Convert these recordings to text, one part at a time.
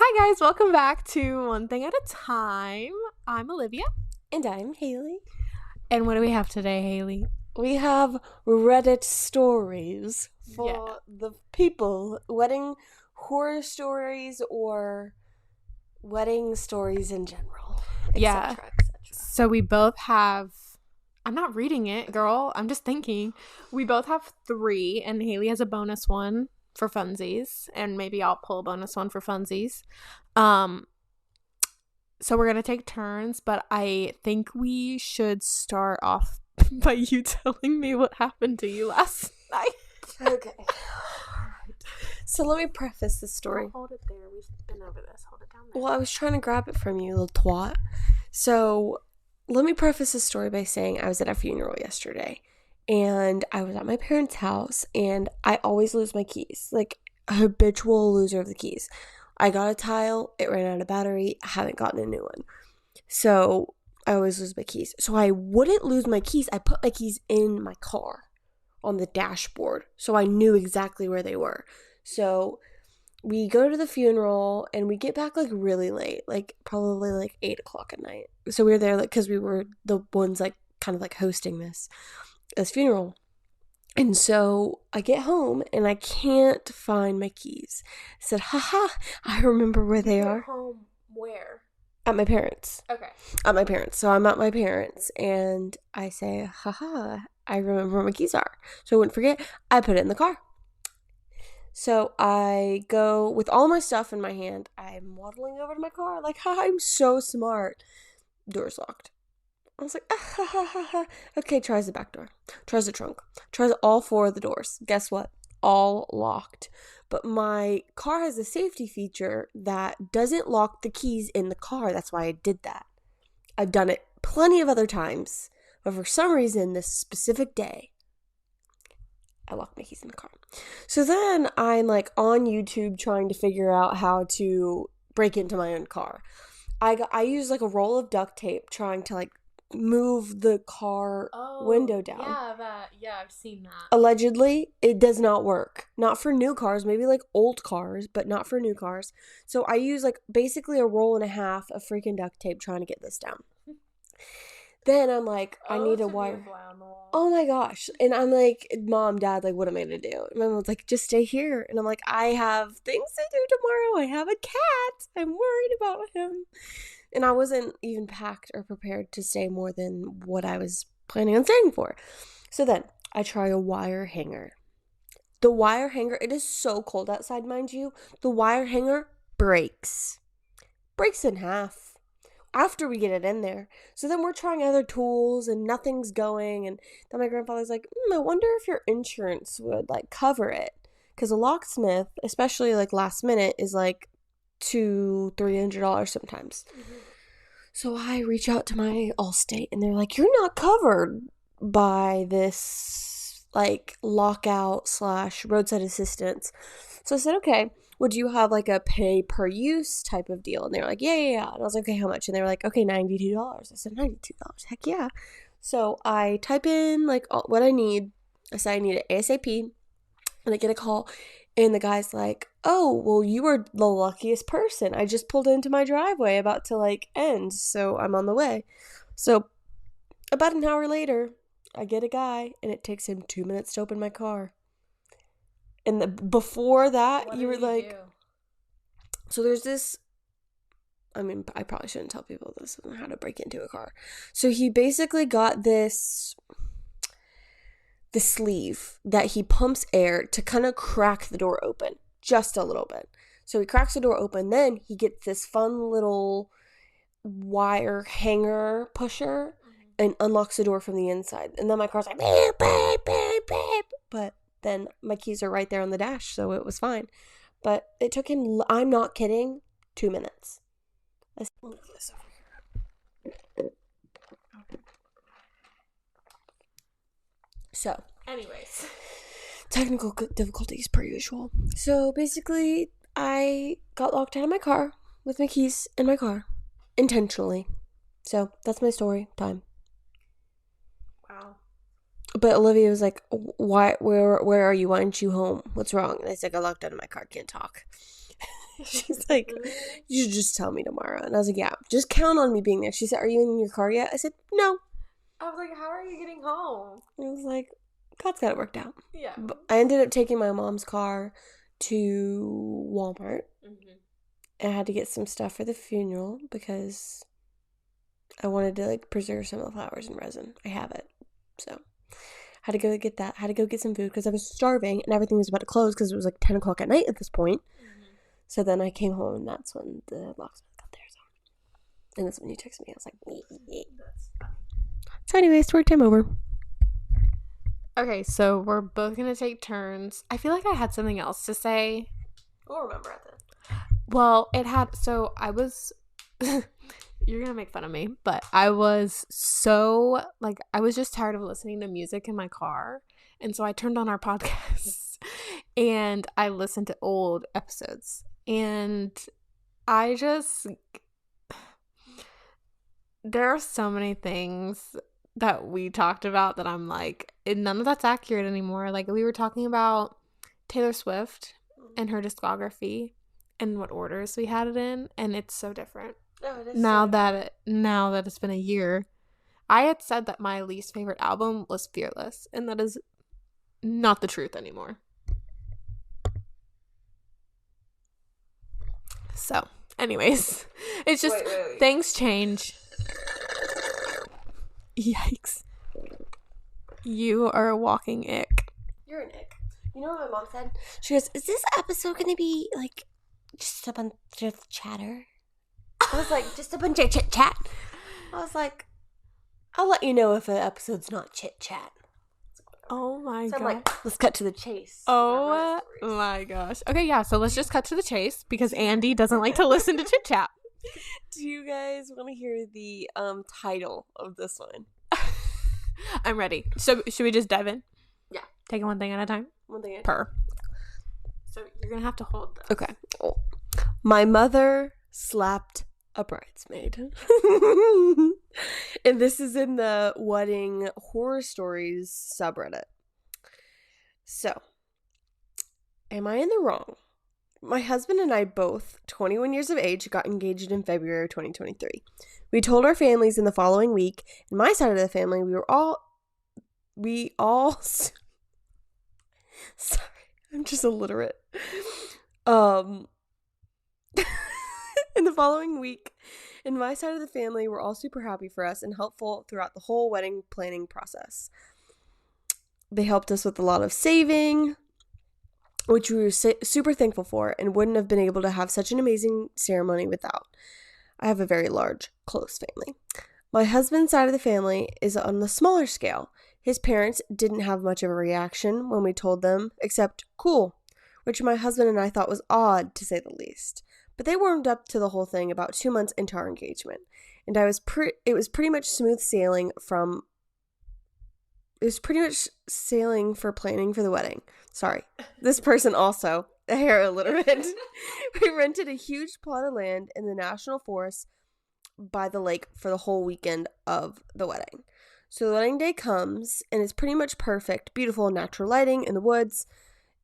Hi guys, welcome back to One Thing at a Time. I'm Olivia. And I'm Haley. And what do we have today, Haley? We have Reddit stories for the people, wedding horror stories or wedding stories in general, Yeah. etc. So we both have, I'm not reading it, girl. I'm just thinking. We both have 3, and Haley has a bonus one for funsies, and maybe I'll pull a bonus one for funsies. So we're gonna take turns, but I think we should start off by you telling me what happened to you last night. Okay. So let me preface this story. Don't hold it there. We've been over this. Hold it down there. Well, I was trying to grab it from you, little twat. So let me preface this story by saying I was at a funeral yesterday. And I was at my parents' house, and I always lose my keys. Like, a habitual loser of the keys. I got a tile, it ran out of battery, I haven't gotten a new one. So, I always lose my keys. So, I wouldn't lose my keys. I put my keys in my car on the dashboard, so I knew exactly where they were. So, we go to the funeral, and we get back, like, really late. Like, probably, like, 8 o'clock at night. So, we were there, like, because we were the ones, like, kind of, like, hosting this funeral. And so I get home and I can't find my keys. I said, haha, I remember where they are. Home where? At my parents. Okay. At my parents. So I'm at my parents and I say, haha, I remember where my keys are. So I wouldn't forget. I put it in the car. So I go with all my stuff in my hand. I'm waddling over to my car like, haha, I'm so smart. Door's locked. I was like, okay, tries the back door, tries the trunk, tries all 4 of the doors. Guess what? All locked. But my car has a safety feature that doesn't lock the keys in the car. That's why I did that. I've done it plenty of other times, but for some reason, this specific day, I locked my keys in the car. So then I'm like on YouTube trying to figure out how to break into my own car. I use like a roll of duct tape trying to like move the car window down. I've seen that. Allegedly, it does not work. Not for new cars, maybe like old cars, but not for new cars. So I use like basically a roll and a half of freaking duct tape trying to get this down. Then I'm like, I need a wire. Oh my gosh. And I'm like, Mom, Dad, like, what am I going to do? And my mom's like, just stay here. And I'm like, I have things to do tomorrow. I have a cat. I'm worried about him. And I wasn't even packed or prepared to stay more than what I was planning on staying for. So then I try a wire hanger. The wire hanger, it is so cold outside, mind you. The wire hanger breaks. Breaks in half after we get it in there. So then we're trying other tools and nothing's going. And then my grandfather's like, I wonder if your insurance would like cover it. Because a locksmith, especially like last minute, is like $200-$300 sometimes. Mm-hmm. So I reach out to my Allstate and they're like, you're not covered by this like lockout / roadside assistance. So I said, okay, would you have like a pay per use type of deal? And they were like, yeah. And I was like, okay, how much? And they were like, okay, $92. I said, $92. Heck yeah. So I type in like what I need. I said I need it ASAP. And I get a call. And the guy's like, oh, well, you are the luckiest person. I just pulled into my driveway about to like end. So I'm on the way. So about an hour later, I get a guy and it takes him 2 minutes to open my car. And before that, What you were like, do? So there's this, I mean, I probably shouldn't tell people this on how to break into a car. So he basically got the sleeve that he pumps air to kind of crack the door open just a little bit. So he cracks the door open. Then he gets this fun little wire hanger pusher and unlocks the door from the inside. And then my car's like, beep, beep, beep, beep. But then my keys are right there on the dash, so it was fine. But it took him, I'm not kidding, 2 minutes. Let me get this over here. So, Anyways. Technical difficulties per usual. So, basically, I got locked out of my car with my keys in my car intentionally. So, that's my story time. Wow. But Olivia was like, why, where are you? Why aren't you home? What's wrong? And I said, I got locked out of my car, can't talk. She's like, you should just tell me tomorrow. And I was like, yeah, just count on me being there. She said, are you in your car yet? I said, no. I was like, how are you getting home? I was like, God's got it worked out. Yeah. But I ended up taking my mom's car to Walmart. I had to get some stuff for the funeral because I wanted to like preserve some of the flowers in resin. I have it. So had to go get that. Had to go get some food because I was starving and everything was about to close because it was like 10 o'clock at night at this point. So then I came home and that's when the locksmith got there. And that's when you texted me. I was like, that's funny. So anyway, story time over. Okay, so we're both going to take turns. I feel like I had something else to say. We'll remember it then. Well, I was, you're going to make fun of me, but I was I was just tired of listening to music in my car. And so I turned on our podcast and I listened to old episodes. And there are so many things that we talked about that I'm like, none of that's accurate anymore. Like, we were talking about Taylor Swift and her discography and what orders we had it in, and it's so different. Oh, it is now that it's been a year. I had said that my least favorite album was Fearless, and that is not the truth anymore. So, anyways, it's just wait. Things change. Yikes. You are a walking ick. You're an ick. You know what my mom said? She goes, is this episode going to be, like, just a bunch of chatter? I was like, just a bunch of chit-chat? I was like, I'll let you know if an episode's not chit-chat. Oh, my So God. I'm like, let's cut to the chase. Oh, my gosh. Okay, yeah, so let's just cut to the chase because Andy doesn't like to listen to chit-chat. Do you guys want to hear the title of this one? I'm ready. So should we just dive in? Yeah. Take it one thing at a time? One thing. Per. So you're going to have to hold this. Okay. Oh. My mother slapped a bridesmaid. And this is in the wedding horror stories subreddit. So, am I in the wrong? My husband and I, both 21 years of age, got engaged in February 2023. We told our families in the following week. In my side of the family, we all sorry, I'm just illiterate. In the following week, in my side of the family, we're all super happy for us and helpful throughout the whole wedding planning process. They helped us with a lot of saving, which we were super thankful for and wouldn't have been able to have such an amazing ceremony without. I have a very large, close family. My husband's side of the family is on the smaller scale. His parents didn't have much of a reaction when we told them, except cool, which my husband and I thought was odd, to say the least. But they warmed up to the whole thing about 2 months into our engagement, and it was pretty much smooth sailing for planning for the wedding. Sorry. This person also, a hair illiterate. We rented a huge plot of land in the national forest by the lake for the whole weekend of the wedding. So the wedding day comes, and it's pretty much perfect, beautiful natural lighting in the woods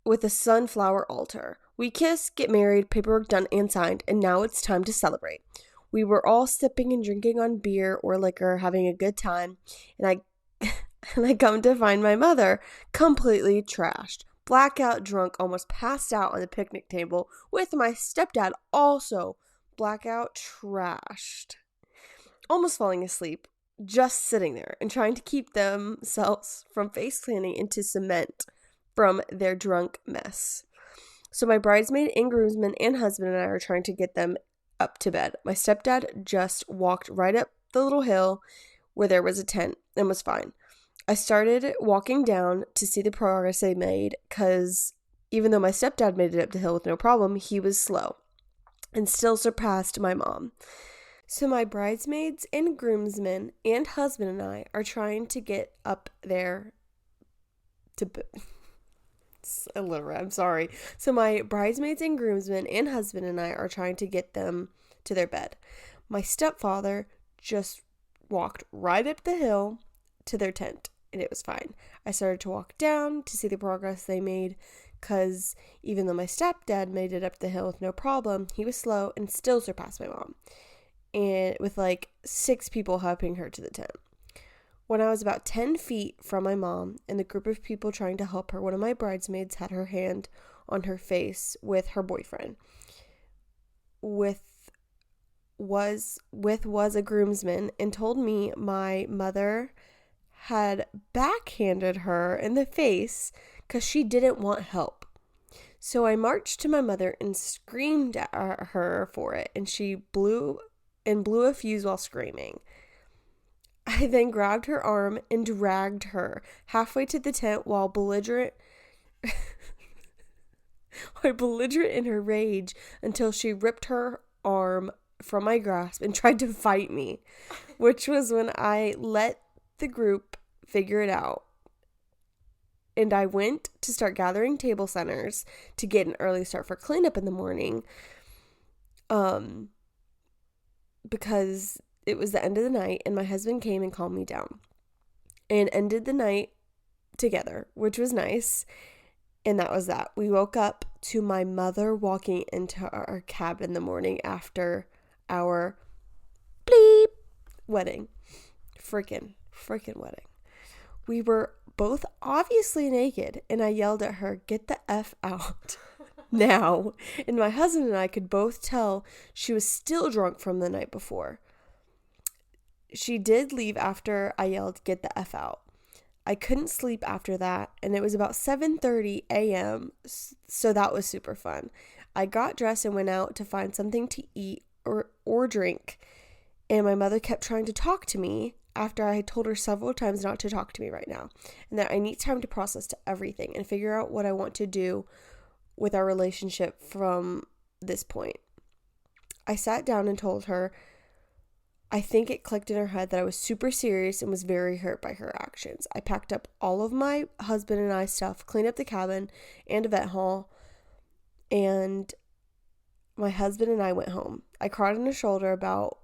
with a sunflower altar. We kiss, get married, paperwork done and signed, and now it's time to celebrate. We were all sipping and drinking on beer or liquor, having a good time, and I come to find my mother completely trashed, blackout drunk, almost passed out on the picnic table, with my stepdad also blackout trashed, almost falling asleep, just sitting there and trying to keep themselves from face planting into cement from their drunk mess. So my bridesmaid and groomsmen and husband and I are trying to get them up to bed. My stepdad just walked right up the little hill where there was a tent and was fine. I started walking down to see the progress they made because even though my stepdad made it up the hill with no problem, he was slow and still surpassed my mom. So my bridesmaids and groomsmen and husband and I are trying to get up there to... It's illiterate, I'm sorry. So my bridesmaids and groomsmen and husband and I are trying to get them to their bed. My stepfather just walked right up the hill to their tent, and it was fine. I started to walk down to see the progress they made because even though my stepdad made it up the hill with no problem, he was slow and still surpassed my mom, and with like 6 people helping her to the tent. When I was about 10 feet from my mom and the group of people trying to help her, one of my bridesmaids had her hand on her face with her boyfriend. Was a groomsman, and told me my mother had backhanded her in the face because she didn't want help. So I marched to my mother and screamed at her for it, and she blew a fuse while screaming. I then grabbed her arm and dragged her halfway to the tent while belligerent in her rage until she ripped her arm from my grasp and tried to fight me, which was when I let the group figure it out. And I went to start gathering table centers to get an early start for cleanup in the morning. Because it was the end of the night and my husband came and calmed me down and ended the night together, which was nice. And that was that. We woke up to my mother walking into our cabin in the morning after our bleep wedding. Freaking wedding. We were both obviously naked, and I yelled at her, "Get the F out now." And my husband and I could both tell she was still drunk from the night before. She did leave after I yelled, "Get the F out." I couldn't sleep after that, and it was about 7:30 a.m., so that was super fun. I got dressed and went out to find something to eat or drink, and my mother kept trying to talk to me after I had told her several times not to talk to me right now, and that I need time to process to everything and figure out what I want to do with our relationship from this point. I sat down and told her I think it clicked in her head that I was super serious and was very hurt by her actions. I packed up all of my husband and I stuff, cleaned up the cabin and a vet hall, and my husband and I went home. I cried on his shoulder about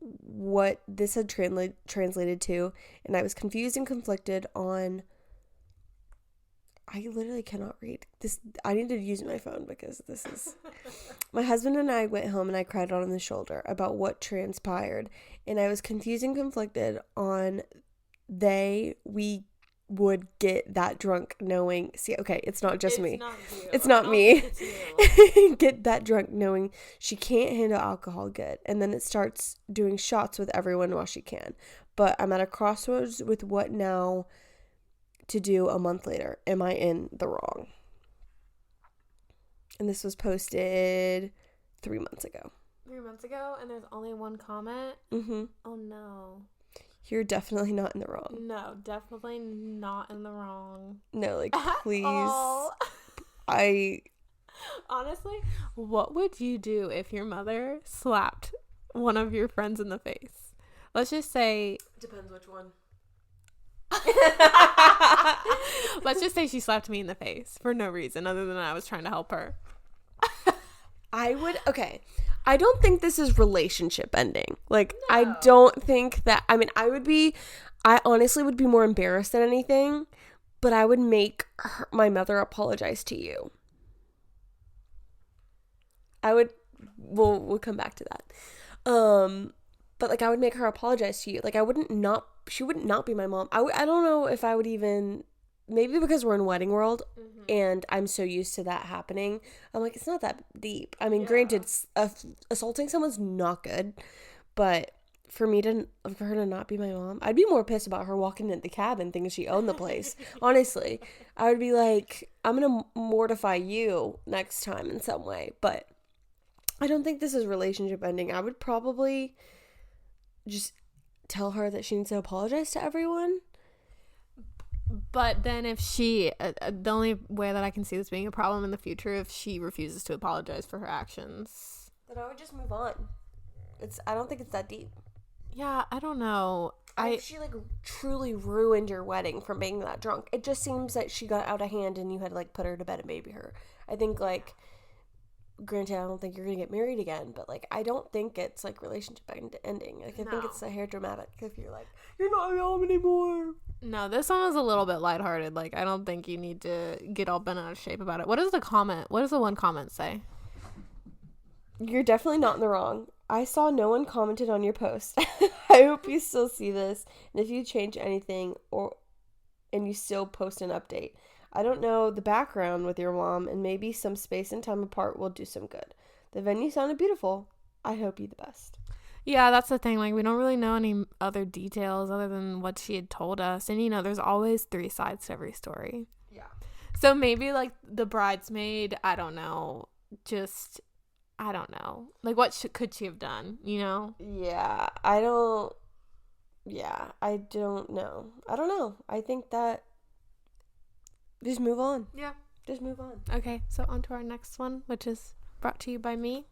what this had translated to, and I was confused and conflicted on... I literally cannot read this. I need to use my phone because this is... My husband and I went home and I cried on his shoulder about what transpired, and I was confused and conflicted on we would get that drunk knowing... See, okay, it's not just me. It's not me. Get that drunk knowing she can't handle alcohol good, and then it starts doing shots with everyone while she can. But I'm at a crossroads with what now to do a month later. Am I in the wrong? And this was posted 3 months ago. 3 months ago, and there's only one comment? Mm-hmm. Oh, no. You're definitely not in the wrong. No, definitely not in the wrong. No, like, please. Honestly, what would you do if your mother slapped one of your friends in the face? Let's just say... Depends which one. Let's just say she slapped me in the face for no reason other than I was trying to help her. Okay. I don't think this is relationship ending. Like, no. I don't think that, I honestly would be more embarrassed than anything, but I would make my mother apologize to you. We'll come back to that. But like, I would make her apologize to you. Like, she wouldn't not be my mom. I don't know if I would even, maybe because we're in wedding world, mm-hmm. and I'm so used to that happening. I'm like, it's not that deep. I mean, granted, assaulting someone's not good, but for her to not be my mom, I'd be more pissed about her walking into the cabin thinking she owned the place. Honestly, I would be like, I'm going to mortify you next time in some way. But I don't think this is relationship ending. I would probably just tell her that she needs to apologize to everyone. But then if she, the only way that I can see this being a problem in the future, if she refuses to apologize for her actions, then I would just move on. I don't think it's that deep. Yeah, I don't know. If she like truly ruined your wedding from being that drunk, it just seems that she got out of hand and you had to like put her to bed and baby her. I think like granted, I don't think you're gonna get married again, but like, I don't think it's like relationship ending. Like, I think it's a hair dramatic if you're like, you're not my mom anymore. No, this one was a little bit lighthearted. Like, I don't think you need to get all bent out of shape about it. What is the comment? What does the one comment say? You're definitely not in the wrong. I saw no one commented on your post. I hope you still see this, and if you change anything and you still post an update. I don't know the background with your mom, and maybe some space and time apart will do some good. The venue sounded beautiful. I hope you the best. Yeah, that's the thing. Like, we don't really know any other details other than what she had told us. And, there's always 3 sides to every story. Yeah. So maybe, like, the bridesmaid, I don't know. Like, what could she have done, Yeah, I don't know. I don't know. I think that just move on. Yeah. Just move on. Okay, so on to our next one, which is brought to you by me.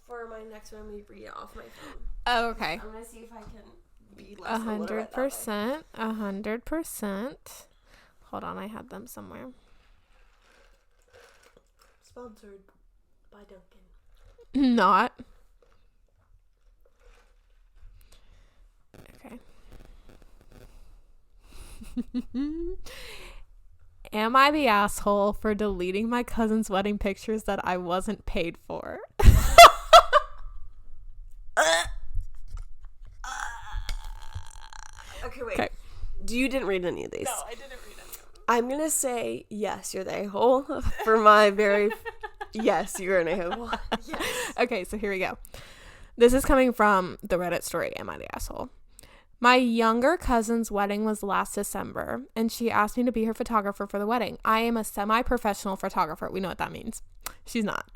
For my next one, I'm going to read it off my phone. Oh, okay. I'm going to see if I can be less illiterate. 100%. 100%. Hold on, I had them somewhere. Sponsored by Duncan. Not. Okay. Am I the asshole for deleting my cousin's wedding pictures that I wasn't paid for? Okay, wait. Okay. You didn't read any of these. No, I didn't read any of them. I'm going to say, yes, you're the a-hole for my very... Yes, you're an a-hole. Yes. Okay, so here we go. This is coming from the Reddit story, Am I the Asshole? My younger cousin's wedding was last December, and she asked me to be her photographer for the wedding. I am a semi-professional photographer. We know what that means. She's not.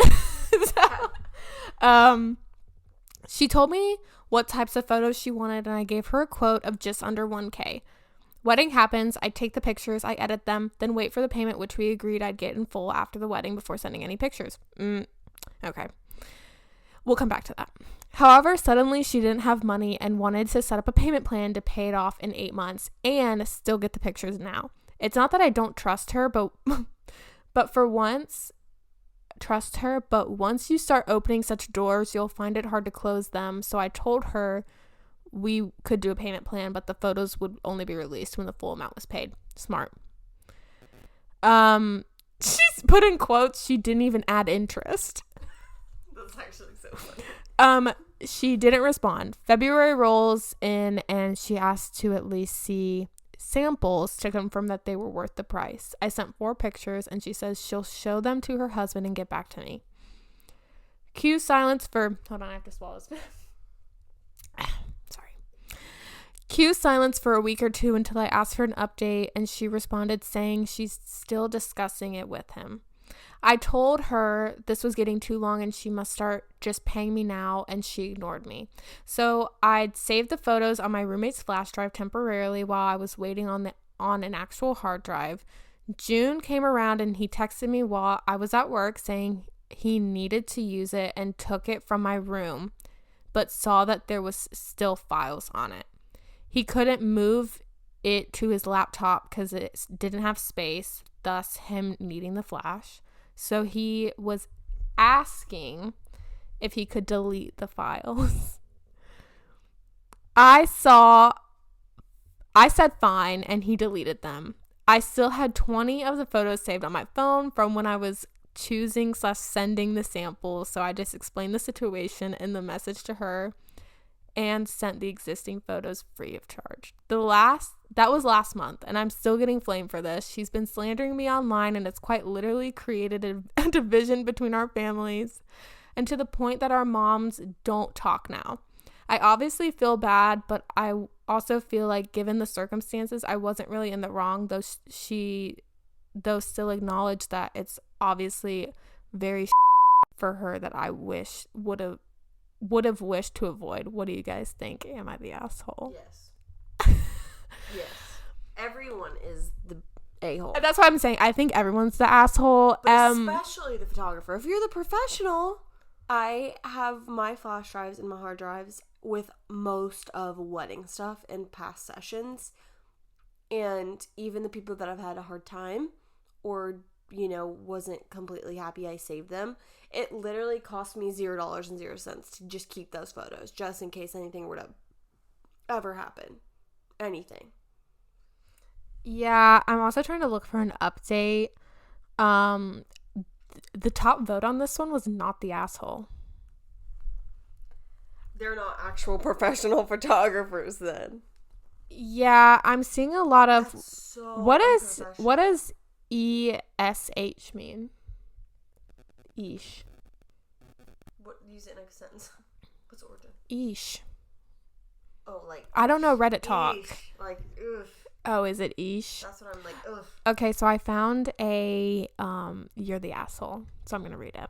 She told me what types of photos she wanted, and I gave her a quote of just under 1K. Wedding happens, I take the pictures, I edit them, then wait for the payment, which we agreed I'd get in full after the wedding before sending any pictures. Okay. We'll come back to that. However, suddenly she didn't have money and wanted to set up a payment plan to pay it off in 8 months and still get the pictures now. It's not that I don't trust her, but once you start opening such doors, you'll find it hard to close them. So I told her we could do a payment plan, but the photos would only be released when the full amount was paid. Smart. She's put in quotes, she didn't even add interest. That's actually so funny. She didn't respond. February rolls in and she asked to at least see samples to confirm that they were worth the price. I sent 4 pictures and she says she'll show them to her husband and get back to me. Cue silence for... Hold on, I have to swallow this. Sorry. Cue silence for a week or 2 until I asked for an update and she responded saying she's still discussing it with him. I told her this was getting too long and she must start just paying me now, and she ignored me. So I'd saved the photos on my roommate's flash drive temporarily while I was waiting on an actual hard drive. June came around and he texted me while I was at work saying he needed to use it and took it from my room, but saw that there was still files on it. He couldn't move it to his laptop because it didn't have space, thus him needing the flash. So he was asking if he could delete the files. I said fine, and he deleted them. I still had 20 of the photos saved on my phone from when I was choosing/sending the samples, so I just explained the situation in the message to her and sent the existing photos free of charge. That was last month, and I'm still getting flamed for this. She's been slandering me online, and it's quite literally created a division between our families, and to the point that our moms don't talk now. I obviously feel bad, but I also feel like given the circumstances, I wasn't really in the wrong, though still acknowledged that it's obviously very for her that I wish would have wished to avoid. What do you guys think? Am I the asshole? Yes. Yes. Everyone is the a-hole. That's what I'm saying. I think everyone's the asshole. But especially the photographer. If you're the professional, I have my flash drives and my hard drives with most of wedding stuff and past sessions. And even the people that I've had a hard time or, wasn't completely happy I saved them. It literally cost me $0.00 to just keep those photos, just in case anything were to ever happen. Anything. Yeah, I'm also trying to look for an update. The top vote on this one was not the asshole. They're not actual professional photographers then. Yeah, I'm seeing a lot of So what does ESH mean? Eesh. What, use it in a sentence. What's the origin? Eesh. Oh, like I don't know Reddit talk. Eesh. Like, ugh. Oh, is it Eesh? That's what I'm like, ugh. Okay, so I found a you're the asshole. So I'm going to read it.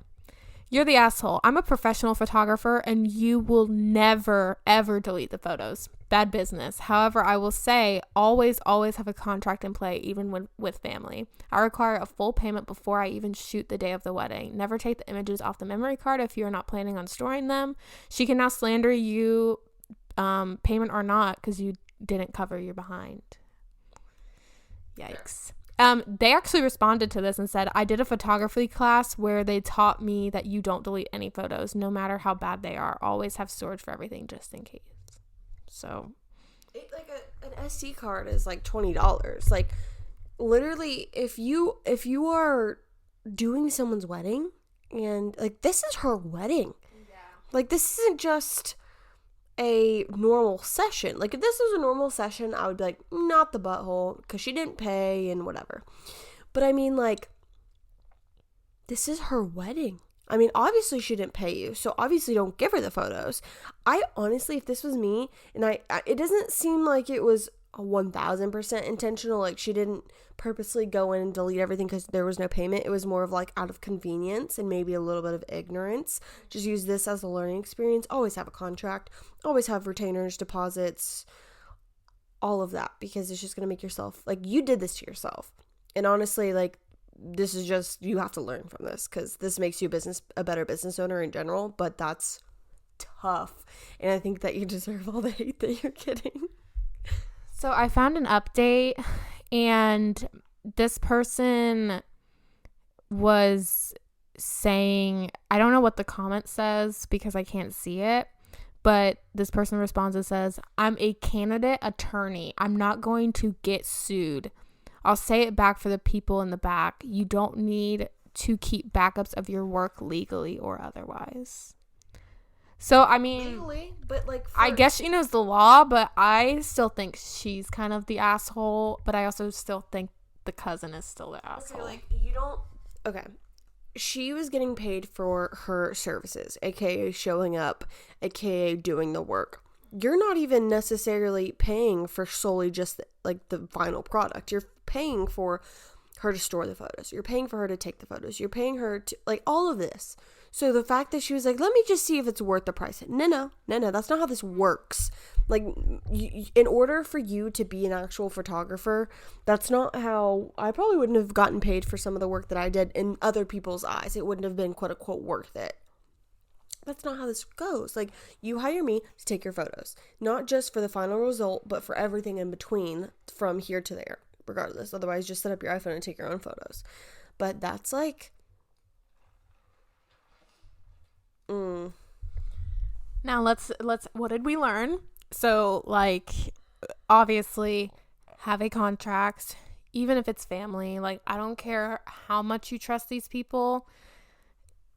You're the asshole. I'm a professional photographer and you will never ever delete the photos. Bad business. However, I will say always have a contract in play even with family. I require a full payment before I even shoot the day of the wedding. Never take the images off the memory card if you're not planning on storing them. She can now slander you payment or not because you didn't cover your behind. Yikes. They actually responded to this and said, I did a photography class where they taught me that you don't delete any photos, no matter how bad they are. Always have storage for everything just in case. So, an SD card is like $20. Like, literally, if you are doing someone's wedding, and like this is her wedding, like this isn't just a normal session. Like, if this was a normal session, I would be like, not the butthole, because she didn't pay and whatever. But I mean, like, this is her wedding. I mean, obviously she didn't pay you, so obviously don't give her the photos. I honestly, if this was me, and it doesn't seem like it was a 1000% intentional, like she didn't purposely go in and delete everything because there was no payment. It was more of like out of convenience and maybe a little bit of ignorance. Just use this as a learning experience. Always have a contract, always have retainers, deposits, all of that, because it's just going to make yourself, like, you did this to yourself. And honestly, like, this is just, you have to learn from this because this makes you a better business owner in general, but that's tough. And I think that you deserve all the hate that you're getting. So I found an update, and this person was saying, I don't know what the comment says because I can't see it, but this person responds and says, I'm a candidate attorney. I'm not going to get sued. I'll say it back for the people in the back. You don't need to keep backups of your work legally or otherwise. So, I mean, legally, but like, I guess she knows the law, but I still think she's kind of the asshole. But I also still think the cousin is still the asshole. Okay, like, you don't. Okay, she was getting paid for her services, aka showing up, aka doing the work. You're not even necessarily paying for solely just like the final product. You're paying for her to store the photos. You're paying for her to take the photos. You're paying her to, like, all of this. So the fact that she was like, let me just see if it's worth the price. No, that's not how this works. Like, in order for you to be an actual photographer, that's not how, I probably wouldn't have gotten paid for some of the work that I did in other people's eyes. It wouldn't have been quote unquote worth it. That's not how this goes. Like, you hire me to take your photos, not just for the final result, but for everything in between from here to there, regardless. Otherwise, just set up your iPhone and take your own photos. But that's like, Now let's what did we learn? So, like, obviously have a contract, even if it's family. Like, I don't care how much you trust these people,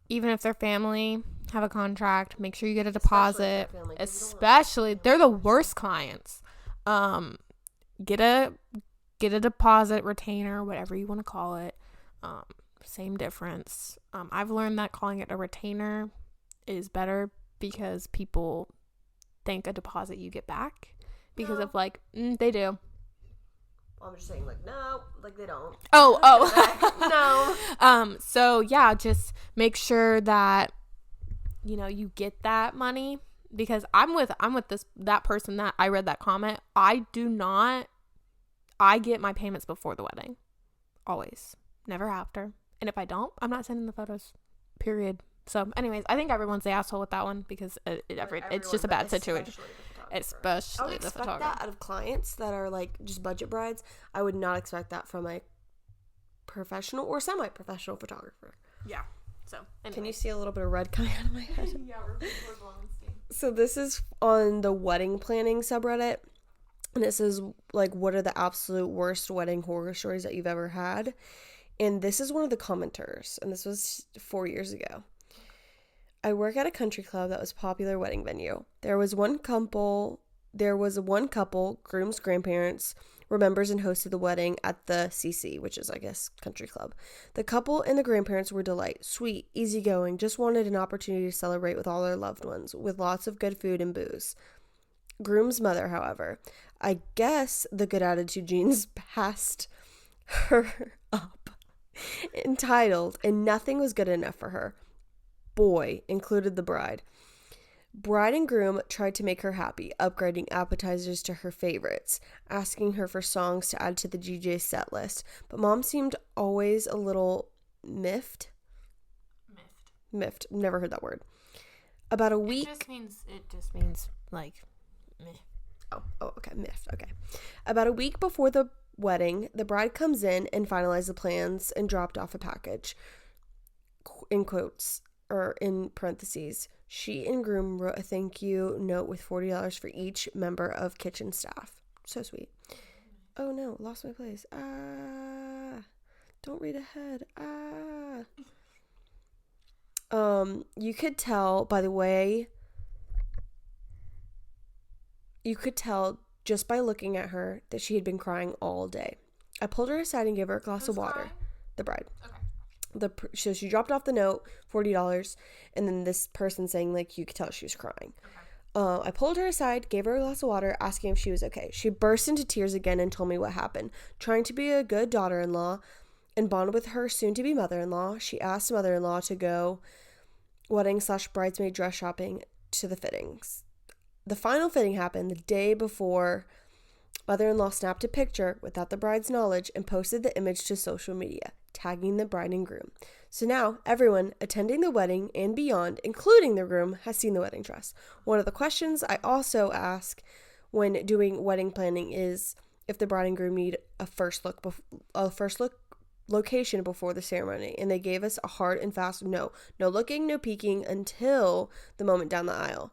even if they're family, have a contract, make sure you get a deposit. Especially they're the worst clients. Get a deposit, retainer, whatever you want to call it. Same difference. I've learned that calling it a retainer is better because people think a deposit you get back because of like they do. I'm just saying, like, no, like, they don't. No. So yeah, just make sure that you get that money, because I'm with that person that I read that comment. I get my payments before the wedding, always, never after. And if I don't, I'm not sending the photos. Period. So, anyways, I think everyone's the asshole with that one because it's just a bad situation. Especially the photographer. That out of clients that are like just budget brides. I would not expect that from a professional or semi-professional photographer. Yeah. So, anyway. Can you see a little bit of red coming out of my head? Yeah, we're blowing steam. So this is on the wedding planning subreddit. And it says, like, what are the absolute worst wedding horror stories that you've ever had? And this is one of the commenters. And this was 4 years ago. I work at a country club that was a popular wedding venue. There was one couple, groom's grandparents were members and hosted the wedding at the CC, which is, I guess, country club. The couple and the grandparents were delight, sweet, easygoing, just wanted an opportunity to celebrate with all their loved ones, with lots of good food and booze. Groom's mother, however, I guess the good attitude genes passed her up. Entitled, and nothing was good enough for her. Boy, included the bride. Bride and groom tried to make her happy, upgrading appetizers to her favorites, asking her for songs to add to the DJ set list. But mom seemed always a little miffed. Miffed. Never heard that word. About a week. It just means like meh. Oh, okay. Miffed. Okay. About a week before the wedding, the bride comes in and finalized the plans and dropped off a package. In quotes, or in parentheses, she and groom wrote a thank you note with $40 for each member of kitchen staff. So sweet. Oh no, lost my place. Don't read ahead. You could tell by the way, just by looking at her that she had been crying all day. I pulled her aside and gave her a glass of water. Crying? The bride. Okay. So she dropped off the note, $40, and then this person saying, like, you could tell she was crying. Okay. I pulled her aside, gave her a glass of water, asking if she was okay. She burst into tears again and told me what happened. Trying to be a good daughter-in-law and bond with her soon-to-be mother-in-law, she asked mother-in-law to go wedding/bridesmaid dress shopping to the fittings. The final fitting happened the day before. Mother-in-law snapped a picture without the bride's knowledge and posted the image to social media, tagging the bride and groom. So now everyone attending the wedding and beyond, including the groom, has seen the wedding dress. One of the questions I also ask when doing wedding planning is if the bride and groom need a first look location before the ceremony, and they gave us a hard and fast no looking, no peeking until the moment down the aisle.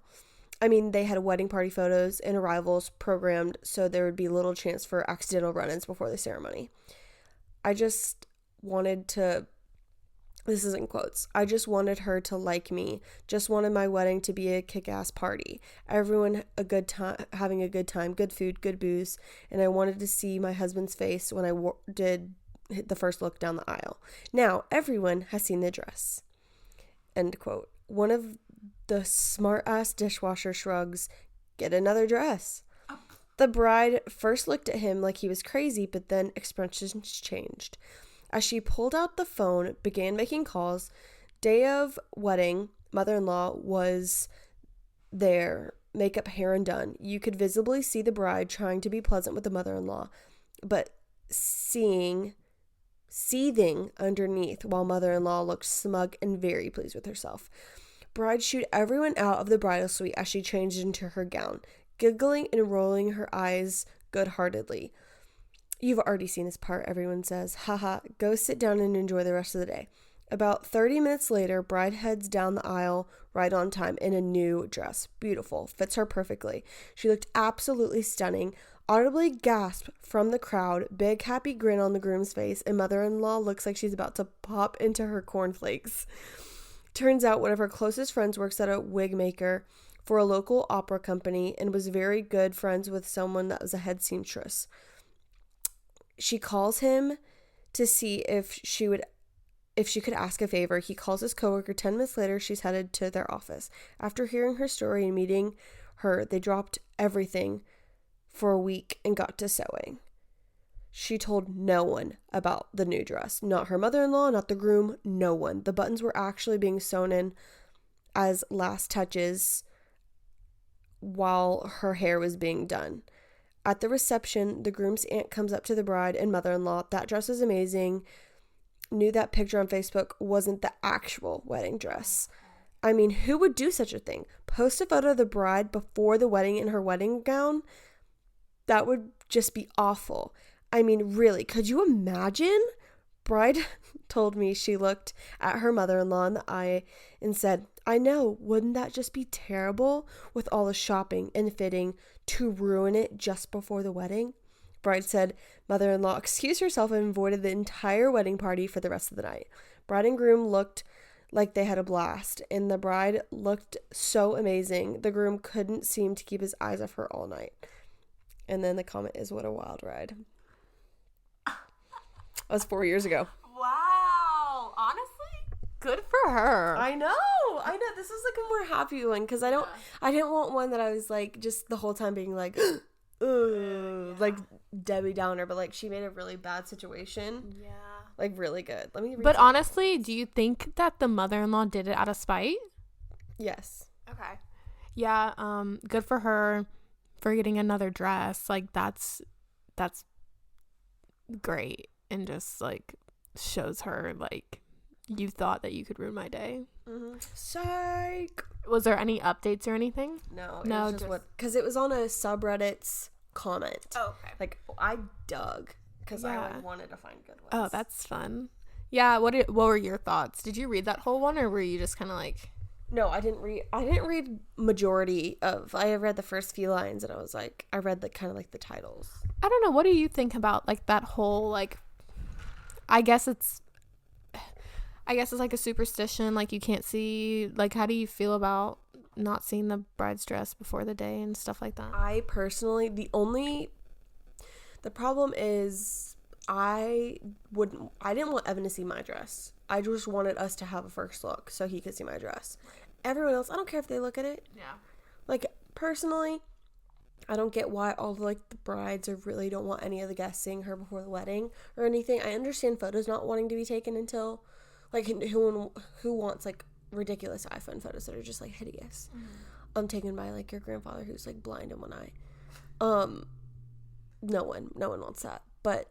I mean, they had wedding party photos and arrivals programmed, so there would be little chance for accidental run-ins before the ceremony. I just wanted to, this is in quotes, I just wanted her to like me, just wanted my wedding to be a kick-ass party. Everyone having a good time, good food, good booze, and I wanted to see my husband's face when I did the first look down the aisle. Now, everyone has seen the dress. End quote. One of the smart-ass dishwasher shrugs, get another dress. The bride first looked at him like he was crazy, but then expressions changed. As she pulled out the phone, began making calls. Day of wedding, mother-in-law was there, makeup, hair, and done. You could visibly see the bride trying to be pleasant with the mother-in-law, but seething underneath while mother-in-law looked smug and very pleased with herself. Bride shooed everyone out of the bridal suite as she changed into her gown, giggling and rolling her eyes good-heartedly. You've already seen this part, everyone says. Haha, go sit down and enjoy the rest of the day. About 30 minutes later, bride heads down the aisle right on time in a new dress. Beautiful. Fits her perfectly. She looked absolutely stunning. Audibly gasped from the crowd, big happy grin on the groom's face, and mother-in-law looks like she's about to pop into her cornflakes. Turns out one of her closest friends works at a wig maker for a local opera company and was very good friends with someone that was a head seamstress. She calls him to see if she could ask a favor. He calls his coworker. 10 minutes later, she's headed to their office. After hearing her story and meeting her, they dropped everything for a week and got to sewing. She told no one about the new dress. Not her mother-in-law, not the groom, no one. The buttons were actually being sewn in as last touches while her hair was being done. At the reception, the groom's aunt comes up to the bride and mother-in-law. That dress is amazing. Knew that picture on Facebook wasn't the actual wedding dress. I mean, who would do such a thing? Post a photo of the bride before the wedding in her wedding gown? That would just be awful. I mean, really, could you imagine Bride told me she looked at her mother-in-law in the eye and said, I know, wouldn't that just be terrible with all the shopping and fitting to ruin it just before the wedding? Bride said mother-in-law excused herself and avoided the entire wedding party for the rest of the night. Bride and groom looked like they had a blast, and the bride looked so amazing. The groom couldn't seem to keep his eyes off her all night. And then the comment is, what a wild ride. That was 4 years ago. Wow. Honestly, good for her. I know. This is like a more happy one because I didn't want one that I was like just the whole time being like, like Debbie Downer, but like she made a really bad situation. Yeah. Like really good. Let me read But honestly, do you think that the mother-in-law did it out of spite? Yes. Okay. Yeah, good for her for getting another dress. Like that's great and just like shows her like you thought that you could ruin my day. Mm-hmm. Psych. Was there any updates or anything? No, because it was on a subreddit's comment. Oh, okay. Like I dug because I wanted to find good ones. Oh, that's fun. Yeah. What were your thoughts? Did you read that whole one, or were you just kind of like? No, I didn't read majority of. I read the first few lines, and I was like, I read the kind of like the titles. I don't know. What do you think about like that whole like? I guess it's like a superstition. Like you can't see. Like, how do you feel about not seeing the bride's dress before the day and stuff like that? I personally, the problem is I didn't want Evan to see my dress. I just wanted us to have a first look so he could see my dress. Everyone else, I don't care if they look at it. Yeah. Like, personally, I don't get why all the brides really don't want any of the guests seeing her before the wedding or anything. I understand photos not wanting to be taken until, like, who wants, like, ridiculous iPhone photos that are just, like, hideous. Mm-hmm. Taken by, like, your grandfather who's, like, blind in one eye. No one wants that. But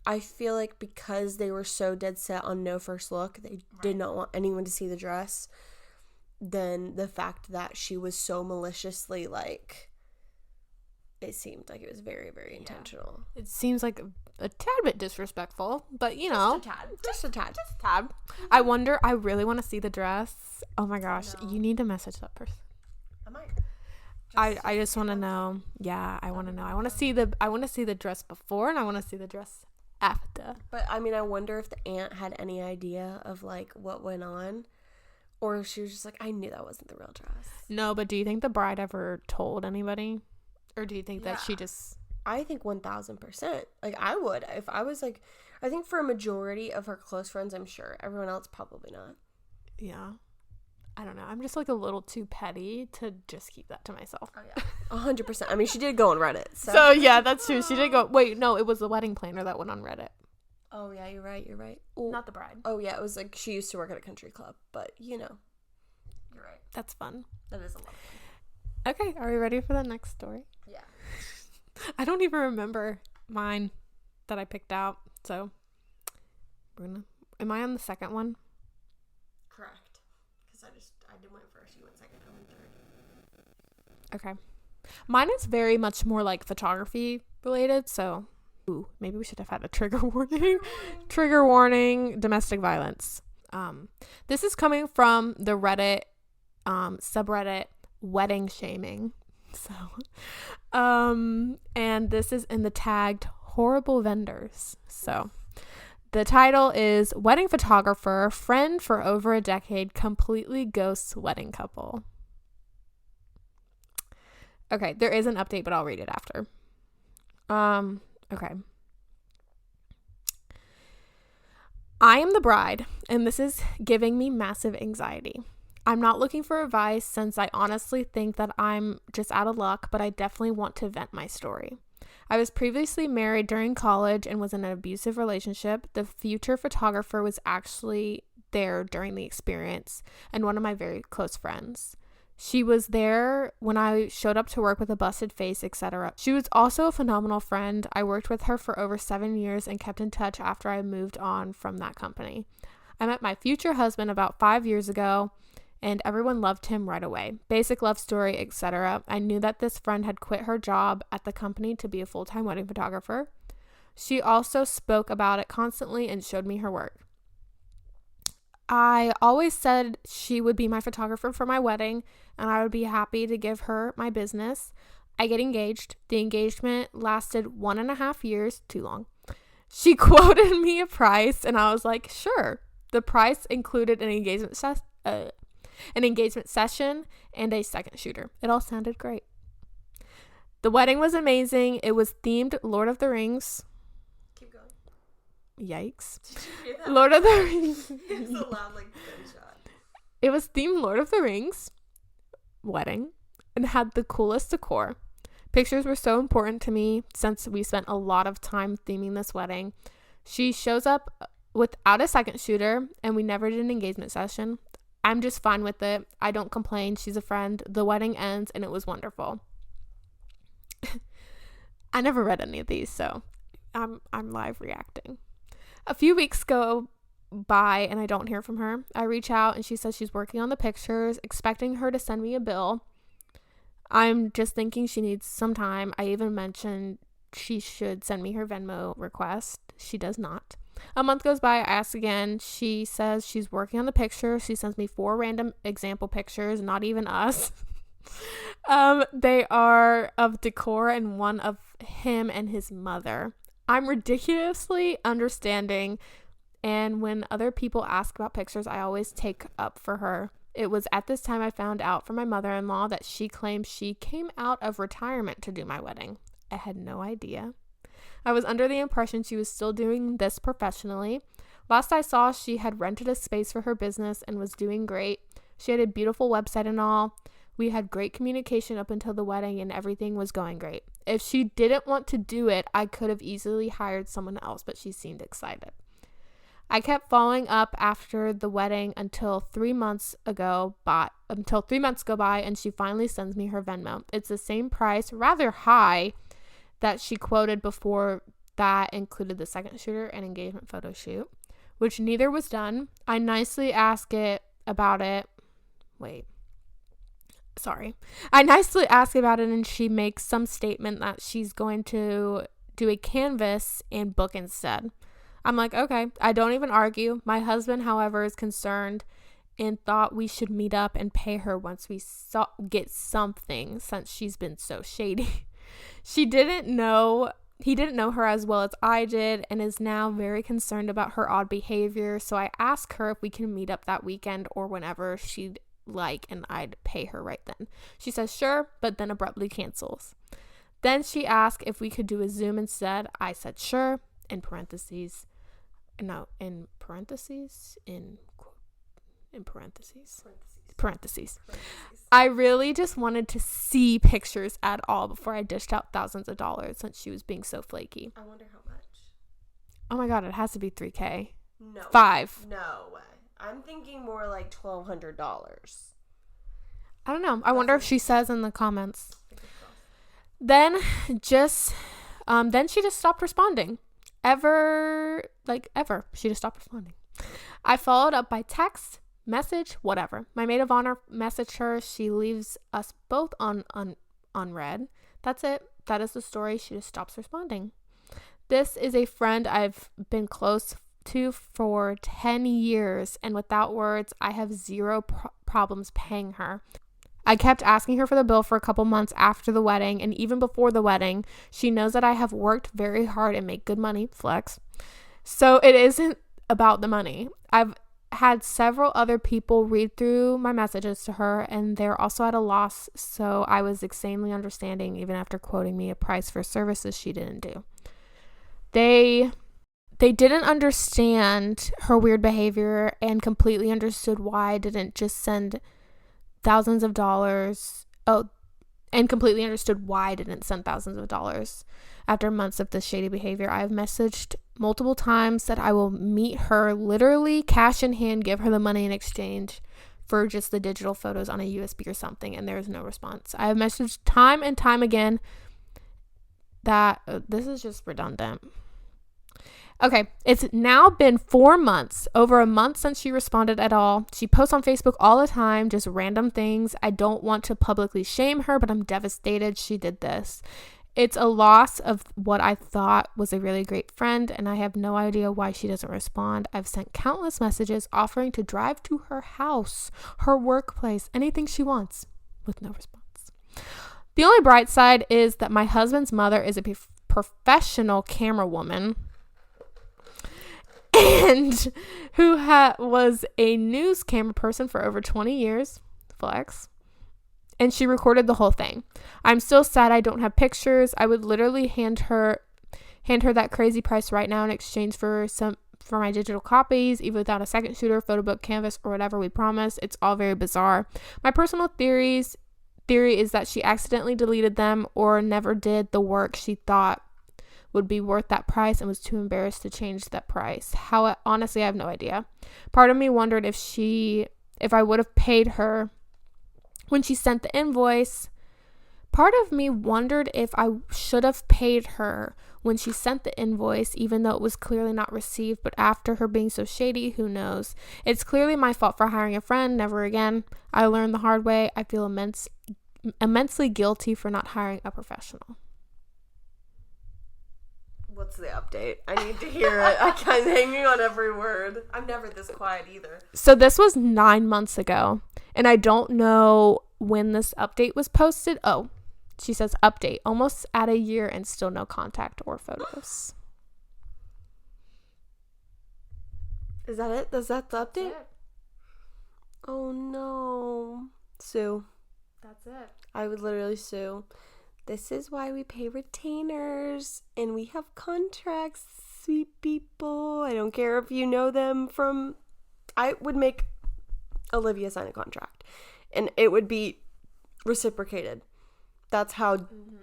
I feel like because they were so dead set on no first look, they did not want anyone to see the dress. Then the fact that she was so maliciously, like, it seemed like it was very, very intentional. It seems like a tad bit disrespectful, but you know. Just a tad. I wonder, I really want to see the dress. Oh my gosh, you need to message that person. I might. I just want to know. Yeah, I want to know. I want to see the dress before, and I want to see the dress after. But I mean, I wonder if the aunt had any idea of like what went on, or if she was just like, I knew that wasn't the real dress. No, but do you think the bride ever told anybody, or do you think that she just? I think 1,000%. Like I would if I was like, I think for a majority of her close friends, I'm sure. Everyone else probably not. Yeah. I don't know. I'm just like a little too petty to just keep that to myself. Oh yeah, 100%. I mean, she did go on Reddit. So yeah, that's true. She did go. Wait, no, it was the wedding planner that went on Reddit. Oh yeah, you're right. Ooh. Not the bride. Oh yeah, it was like she used to work at a country club, but you're right. That's fun. That is a lot of fun. Okay, are we ready for the next story? Yeah. I don't even remember mine that I picked out. So am I on the second one? Correct. I went first, you went second, I went third. Okay. Mine is very much more like photography related, so maybe we should have had a trigger warning. Trigger warning, domestic violence. This is coming from the Reddit subreddit wedding shaming. So and this is in the tagged horrible vendors. So the title is Wedding Photographer, Friend for Over a Decade, Completely Ghosts Wedding Couple. Okay, there is an update, but I'll read it after. Okay. I am the bride, and this is giving me massive anxiety. I'm not looking for advice since I honestly think that I'm just out of luck, but I definitely want to vent my story. I was previously married during college and was in an abusive relationship. The future photographer was actually there during the experience and one of my very close friends. She was there when I showed up to work with a busted face, etc. She was also a phenomenal friend. I worked with her for over 7 years and kept in touch after I moved on from that company. I met my future husband about 5 years ago, and everyone loved him right away. Basic love story, etc. I knew that this friend had quit her job at the company to be a full-time wedding photographer. She also spoke about it constantly and showed me her work. I always said she would be my photographer for my wedding, and I would be happy to give her my business. I get engaged. The engagement lasted 1.5 years, too long. She quoted me a price, and I was like, sure. The price included an engagement session and a second shooter. It all sounded great. The wedding was amazing. It was themed Lord of the Rings. Keep going. Yikes. Did you hear that? Lord of the Rings. It was a loud, like, gunshot. It was themed Lord of the Rings wedding and had the coolest decor. Pictures were so important to me since we spent a lot of time theming this wedding. She shows up without a second shooter, and we never did an engagement session. I'm just fine with it. I don't complain. She's a friend. The wedding ends, and it was wonderful. I never read any of these, so I'm live reacting. A few weeks go by, and I don't hear from her. I reach out, and she says she's working on the pictures, expecting her to send me a bill. I'm just thinking she needs some time. I even mentioned she should send me her Venmo request. She does not. A month goes by. I ask again. She says she's working on the picture. She sends me 4 random example pictures, not even us. They are of decor and one of him and his mother. I'm ridiculously understanding, and when other people ask about pictures, I always take up for her. It was at this time I found out from my mother-in-law that she claimed she came out of retirement to do my wedding. I had no idea. I was under the impression she was still doing this professionally. Last I saw, she had rented a space for her business and was doing great. She had a beautiful website and all. We had great communication up until the wedding, and everything was going great. If she didn't want to do it, I could have easily hired someone else, but she seemed excited. I kept following up after the wedding until 3 months go by, and she finally sends me her Venmo. It's the same price, rather high, that she quoted before. That included the second shooter and engagement photo shoot, which neither was done. I nicely ask about it, and she makes some statement that she's going to do a canvas and book instead. I'm like, okay. I don't even argue. My husband, however, is concerned and thought we should meet up and pay her once we get something, since she's been so shady. He didn't know her as well as I did, and is now very concerned about her odd behavior. So I ask her if we can meet up that weekend or whenever she'd like, and I'd pay her right then. She says sure, but then abruptly cancels. Then she asked if we could do a Zoom instead. I said sure, in parentheses. I really just wanted to see pictures at all before I dished out thousands of dollars, since she was being so flaky. I wonder how much. Oh my god, it has to be $3,000. No. 5. No way. I'm thinking more like $1,200. I don't know. I wonder if she says in the comments. Then she just stopped responding. She just stopped responding. I followed up by text, message, whatever. My maid of honor messaged her. She leaves us both on read. That's it. That is the story. She just stops responding. This is a friend I've been close to for 10 years, and without words, I have zero problems paying her. I kept asking her for the bill for a couple months after the wedding, and even before the wedding. She knows that I have worked very hard and make good money, flex. So it isn't about the money. I've had several other people read through my messages to her, and they're also at a loss, so I was insanely understanding even after quoting me a price for services she didn't do. They didn't understand her weird behavior and completely understood why I didn't just send thousands of dollars. Completely understood why I didn't send thousands of dollars after months of this shady behavior. I have messaged multiple times that I will meet her, literally cash in hand, give her the money in exchange for just the digital photos on a USB or something, and there is no response. I have messaged time and time again that this is just redundant. Okay, it's now been 4 months, over a month since she responded at all. She posts on Facebook all the time, just random things. I don't want to publicly shame her, but I'm devastated she did this. It's a loss of what I thought was a really great friend, and I have no idea why she doesn't respond. I've sent countless messages offering to drive to her house, her workplace, anything she wants, with no response. The only bright side is that my husband's mother is a professional camera woman and who was a news camera person for over 20 years. Flex. And she recorded the whole thing. I'm still sad I don't have pictures. I would literally hand her that crazy price right now in exchange for my digital copies, even without a second shooter, photo book, canvas, or whatever we promised. It's all very bizarre. My personal theory is that she accidentally deleted them or never did the work she thought would be worth that price and was too embarrassed to change that price. Honestly, I have no idea. Part of me wondered if I would have paid her when she sent the invoice. Part of me wondered if I should have paid her when she sent the invoice, even though it was clearly not received. But after her being so shady, who knows? It's clearly my fault for hiring a friend. Never again. I learned the hard way. I feel immensely guilty for not hiring a professional. What's the update? I need to hear it. I'm hanging on every word. I'm never this quiet either. So this was 9 months ago, and I don't know when this update was posted. Oh, she says update. Almost at a year and still no contact or photos. Is that it? Is that the update? Oh no. Sue. That's it. I would literally sue. This is why we pay retainers and we have contracts, sweet people. I don't care if you know them from... I would make Olivia sign a contract and it would be reciprocated. That's how... Mm-hmm.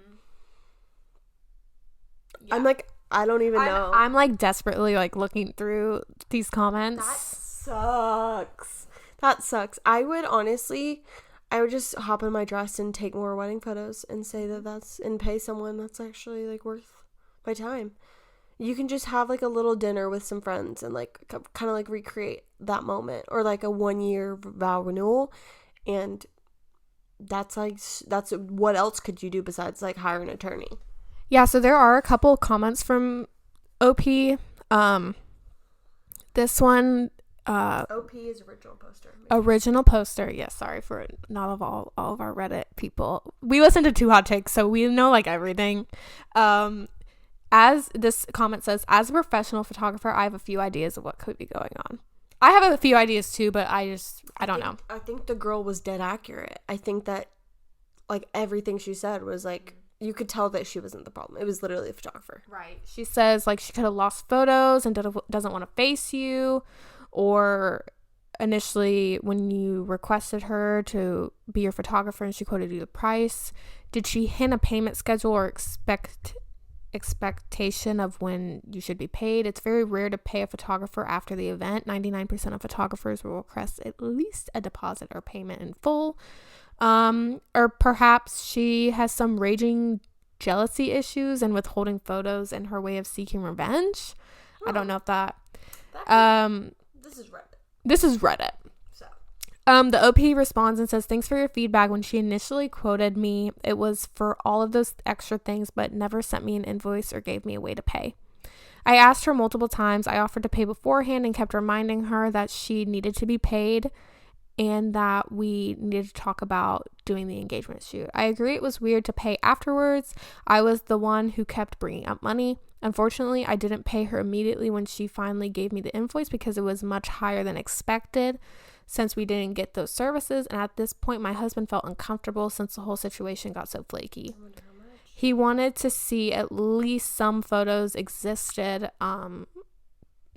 Yeah. I'm like, I don't even know. I'm like desperately like looking through these comments. That sucks. I would just hop in my dress and take more wedding photos and say and pay someone that's actually like worth my time. You can just have like a little dinner with some friends and like kind of like recreate that moment, or like a 1-year vow renewal. And that's what else could you do besides like hire an attorney? Yeah. So there are a couple of comments from OP. This one, OP is original poster. Yes, sorry for not of all of our Reddit people. We listen to Two Hot Takes, so we know like everything. As this comment says, as a professional photographer, I have a few ideas of what could be going on. I have a few ideas too, but I don't know. I think the girl was dead accurate. I think that like everything she said was like, you could tell that she wasn't the problem. It was literally a photographer. Right. She says like she could have lost photos and doesn't want to face you, or initially when you requested her to be your photographer and she quoted you the price, did she hint a payment schedule or expectation of when you should be paid? It's very rare to pay a photographer after the event. 99% of photographers will request at least a deposit or payment in full. Or perhaps she has some raging jealousy issues and withholding photos and her way of seeking revenge. I don't know if that this is Reddit. So the OP responds and says, thanks for your feedback. When she initially quoted me, it was for all of those extra things, but never sent me an invoice or gave me a way to pay. I asked her multiple times. I offered to pay beforehand and kept reminding her that she needed to be paid and that we needed to talk about doing the engagement shoot. I agree it was weird to pay afterwards. I was the one who kept bringing up money. Unfortunately, I didn't pay her immediately when she finally gave me the invoice because it was much higher than expected since we didn't get those services. And at this point, my husband felt uncomfortable since the whole situation got so flaky. He wanted to see at least some photos existed.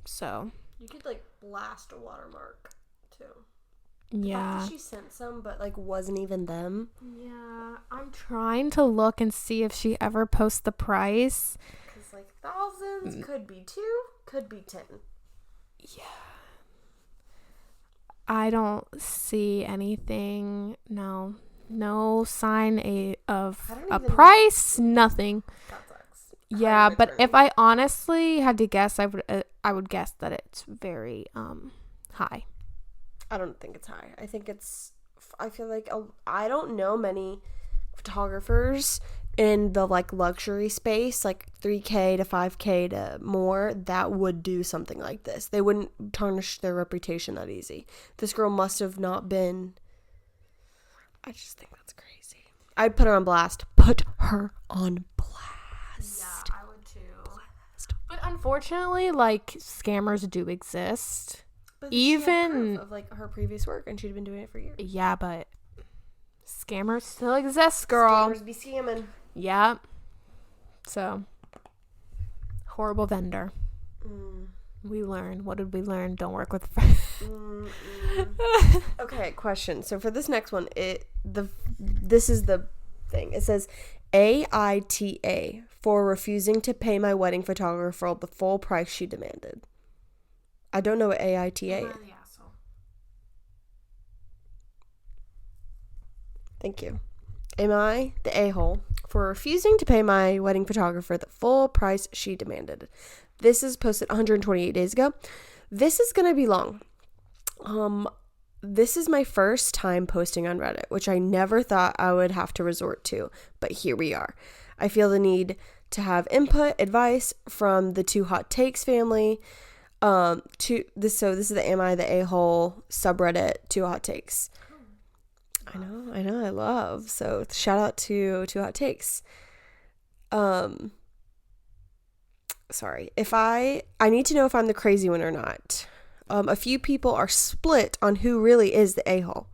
So you could like blast a watermark too. Yeah. She sent some, but like wasn't even them. Yeah, I'm trying to look and see if she ever posts the price. Because like thousands, could be 2, could be 10. Yeah. I don't see anything. No sign of a price. Nothing. That sucks. Yeah, but if I honestly had to guess, I would guess that it's very high. I don't think it's high. I feel like I don't know many photographers in the like luxury space, like 3K to 5K to more, that would do something like this. They wouldn't tarnish their reputation that easy. This girl must have not been. I just think that's crazy. I'd put her on blast. Put her on blast. Yeah, I would too. But unfortunately, like, scammers do exist. But Even she had proof of like her previous work, and she'd been doing it for years. Yeah, but scammers still exist, girl. Scammers be scamming. Yeah. So, horrible vendor. We learn. What did we learn? Don't work with friends. Okay, question. So for this next one, this is the thing. It says AITA for refusing to pay my wedding photographer the full price she demanded. I don't know what AITA is. Thank you. Am I the a-hole for refusing to pay my wedding photographer the full price she demanded? This is posted 128 days ago. This is going to be long. This is my first time posting on Reddit, which I never thought I would have to resort to, but here we are. I feel the need to have input, advice from the Two Hot Takes family. This is the Am I the A-hole subreddit, Two Hot Takes. I know, I love. So shout out to Two Hot Takes. Sorry. I need to know if I'm the crazy one or not. A few people are split on who really is the a-hole.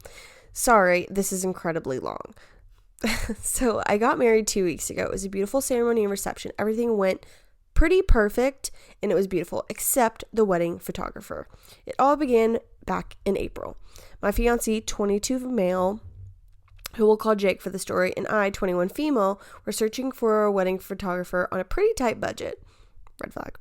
Sorry, this is incredibly long. So I got married 2 weeks ago. It was a beautiful ceremony and reception. Everything went pretty perfect and it was beautiful, except the wedding photographer. It all began back in April. My fiancé, 22 male, who we'll call Jake for the story, and I, 21 female, were searching for a wedding photographer on a pretty tight budget. Red flag.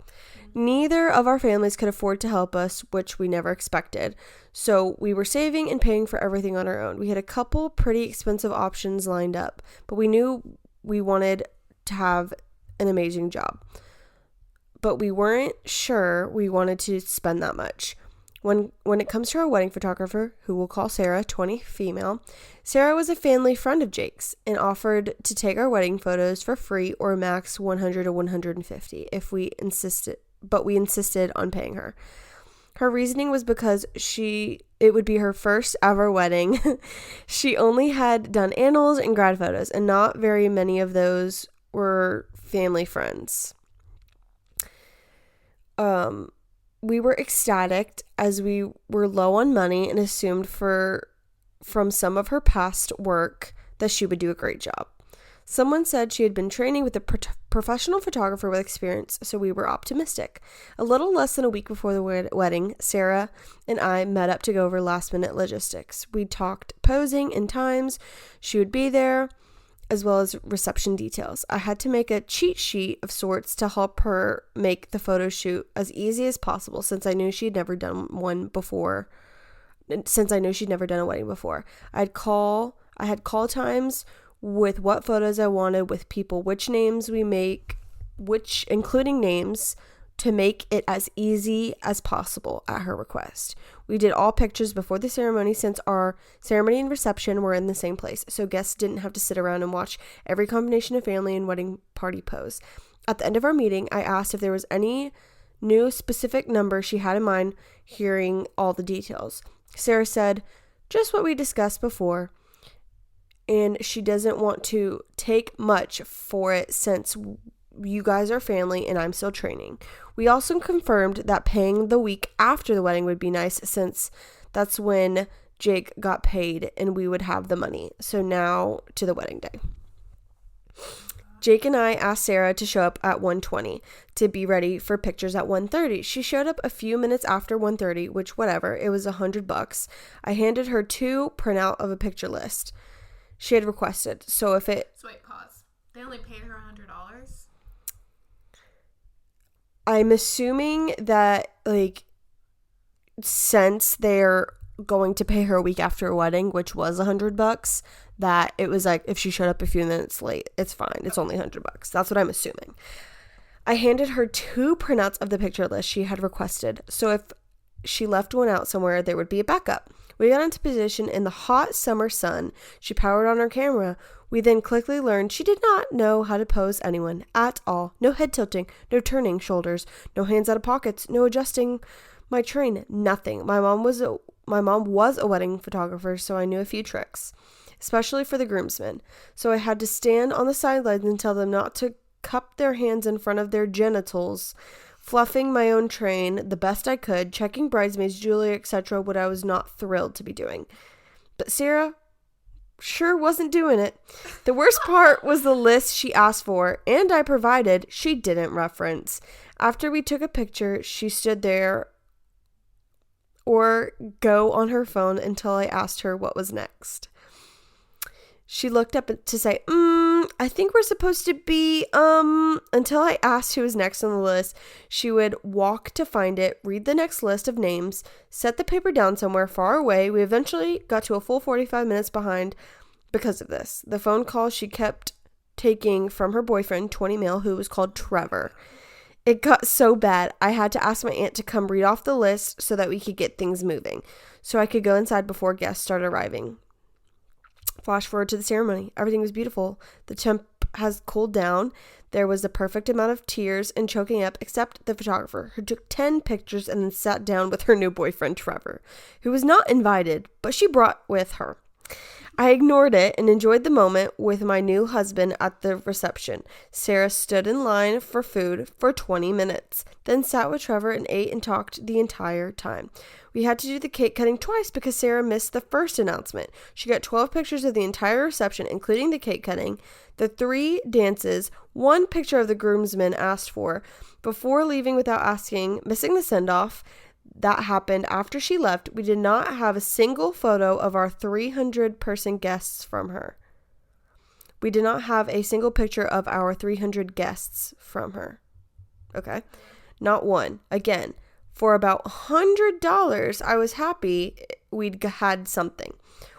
Neither of our families could afford to help us, which we never expected. So we were saving and paying for everything on our own. We had a couple pretty expensive options lined up, but we knew we wanted to have an amazing job. But we weren't sure we wanted to spend that much. When it comes to our wedding photographer, who we'll call Sarah, 20 female, Sarah was a family friend of Jake's and offered to take our wedding photos for free or max 100 to 150 if we insisted, but we insisted on paying her. Her reasoning was because it would be her first ever wedding. She only had done annals and grad photos, and not very many of those were family friends. We were ecstatic as we were low on money and assumed from some of her past work that she would do a great job. Someone said she had been training with a professional photographer with experience, so we were optimistic. A little less than a week before the wedding, Sarah and I met up to go over last-minute logistics. We talked posing and times she would be there, as well as reception details. I had to make a cheat sheet of sorts to help her make the photo shoot as easy as possible since I knew she'd never done one before. Since I knew she'd never done a wedding before. I had call times with what photos I wanted, with people, which names we make, including names, to make it as easy as possible at her request. We did all pictures before the ceremony since our ceremony and reception were in the same place, so guests didn't have to sit around and watch every combination of family and wedding party pose. At the end of our meeting, I asked if there was any new specific number she had in mind, hearing all the details. Sarah said, just what we discussed before, and she doesn't want to take much for it since you guys are family and I'm still training. We also confirmed that paying the week after the wedding would be nice since that's when Jake got paid and we would have the money. So now to the wedding day. Jake and I asked Sarah to show up at 1:20 to be ready for pictures at 1:30. She showed up a few minutes after 1:30, which whatever, it was $100. I handed her 2 printout of a picture list she had requested. So wait, pause. They only paid her $100? I'm assuming that, like, since they're going to pay her a week after a wedding, which was $100, that it was like, if she showed up a few minutes late, it's fine. It's only $100. That's what I'm assuming. I handed her 2 printouts of the picture list she had requested. So if she left one out somewhere, there would be a backup. We got into position in the hot summer sun. She powered on her camera. We then quickly learned she did not know how to pose anyone at all. No head tilting, no turning shoulders, no hands out of pockets, no adjusting my train, nothing. My mom was a wedding photographer, so I knew a few tricks, especially for the groomsmen. So I had to stand on the sidelines and tell them not to cup their hands in front of their genitals, fluffing my own train the best I could, checking bridesmaids, jewelry, etc., what I was not thrilled to be doing. But Sarah sure wasn't doing it. The worst part was the list she asked for, and I provided, she didn't reference. After we took a picture, she stood there or go on her phone until I asked her what was next. She looked up to say, I think we're supposed to be, until I asked who was next on the list. She would walk to find it, read the next list of names, set the paper down somewhere far away. We eventually got to a full 45 minutes behind because of this. The phone call she kept taking from her boyfriend, 20 male, who was called Trevor. It got so bad, I had to ask my aunt to come read off the list so that we could get things moving, so I could go inside before guests started arriving. Flash forward to the ceremony. Everything was beautiful. The temp has cooled down. There was the perfect amount of tears and choking up, except the photographer, who took 10 pictures and then sat down with her new boyfriend, Trevor, who was not invited, but she brought with her. I ignored it and enjoyed the moment with my new husband at the reception. Sarah stood in line for food for 20 minutes, then sat with Trevor and ate and talked the entire time. We had to do the cake cutting twice because Sarah missed the first announcement. She got 12 pictures of the entire reception, including the cake cutting, the 3 dances, 1 picture of the groomsmen asked for, before leaving without asking, missing the send-off. That happened after she left. We did not have a single photo of our 300-person guests from her. We did not have a single picture of our 300 guests from her. Okay. Not one. Again, for about $100, I was happy we'd had something.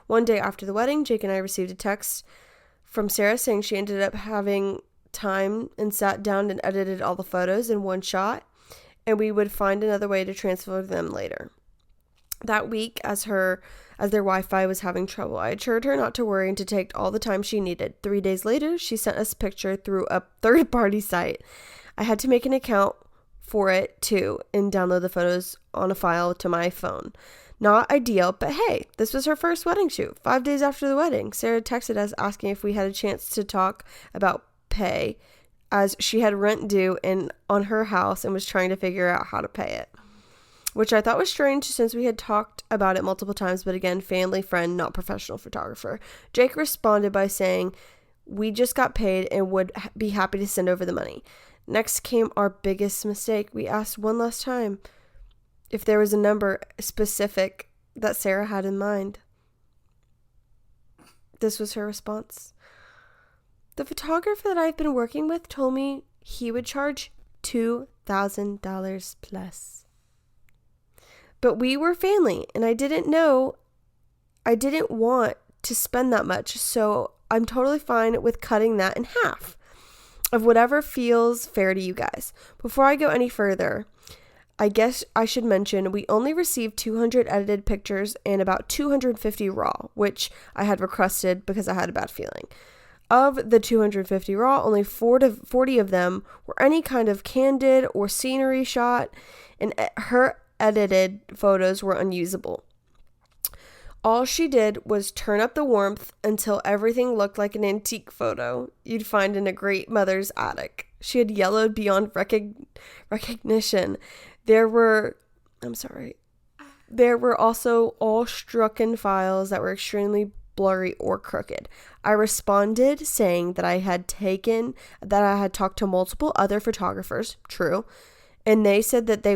One day after the wedding, Jake and I received a text from Sarah saying she ended up having time and sat down and edited all the photos in one shot, and we would find another way to transfer them later. That week, as their Wi-Fi was having trouble, I assured her not to worry and to take all the time she needed. 3 days later, she sent us a picture through a third-party site. I had to make an account for it too and download the photos on a file to my phone. Not ideal, but hey, this was her first wedding shoot. 5 days after the wedding, Sarah texted us asking if we had a chance to talk about pay, as she had rent due on her house and was trying to figure out how to pay it, which I thought was strange since we had talked about it multiple times, but again, family, friend, not professional photographer. Jake responded by saying, we just got paid and would be happy to send over the money. Next came our biggest mistake. We asked one last time if there was a number specific that Sarah had in mind. This was her response. The photographer that I've been working with told me he would charge $2,000 plus. But we were family, and I didn't want to spend that much, so I'm totally fine with cutting that in half of whatever feels fair to you guys. Before I go any further, I guess I should mention we only received 200 edited pictures and about 250 raw, which I had requested because I had a bad feeling. Of the 250 raw, only 40 of them were any kind of candid or scenery shot, and her edited photos were unusable. All she did was turn up the warmth until everything looked like an antique photo you'd find in a great mother's attic. She had yellowed beyond recognition. There were also all stricken files that were extremely blurry or crooked. I responded saying that I had talked to multiple other photographers, true, and they said that they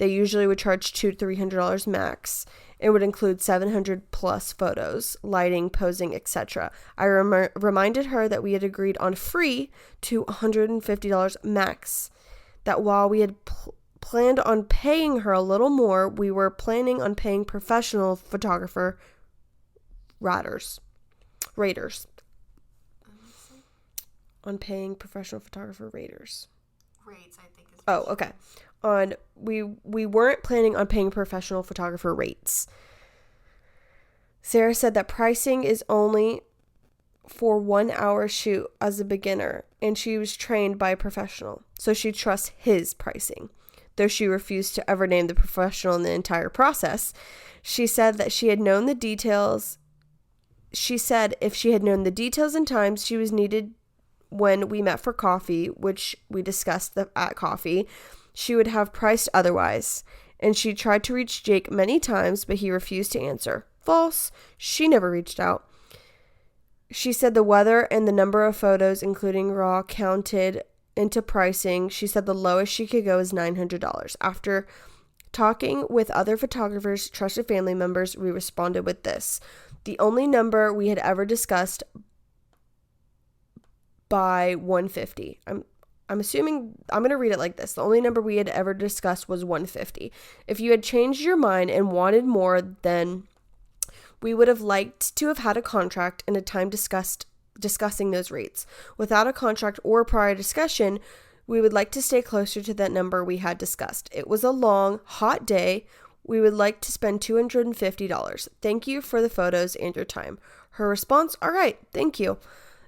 usually would charge $200 to $300 max. It would include 700 plus photos, lighting, posing, etc. I reminded her that we had agreed on free to $150 max. That while we had planned on paying her a little more, we were planning on paying professional photographer raters. On paying professional photographer raters. Rates, I think. Oh, okay. on we weren't planning on paying professional photographer rates. Sarah said that pricing is only for 1 hour shoot as a beginner, and she was trained by a professional, so she trusts his pricing. Though she refused to ever name the professional in the entire process, she said that she had known the details. She said if she had known the details and times she was needed when we met for coffee, which we discussed at coffee, she would have priced otherwise. And she tried to reach Jake many times, but he refused to answer. False. She never reached out. She said the weather and the number of photos, including raw, counted into pricing. She said the lowest she could go is $900. After talking with other photographers, trusted family members, we responded with this. The only number we had ever discussed by $150. I'm assuming, I'm going to read it like this. The only number we had ever discussed was $150. If you had changed your mind and wanted more, then we would have liked to have had a contract and a time discussing those rates. Without a contract or prior discussion, we would like to stay closer to that number we had discussed. It was a long, hot day. We would like to spend $250. Thank you for the photos and your time. Her response, all right, thank you.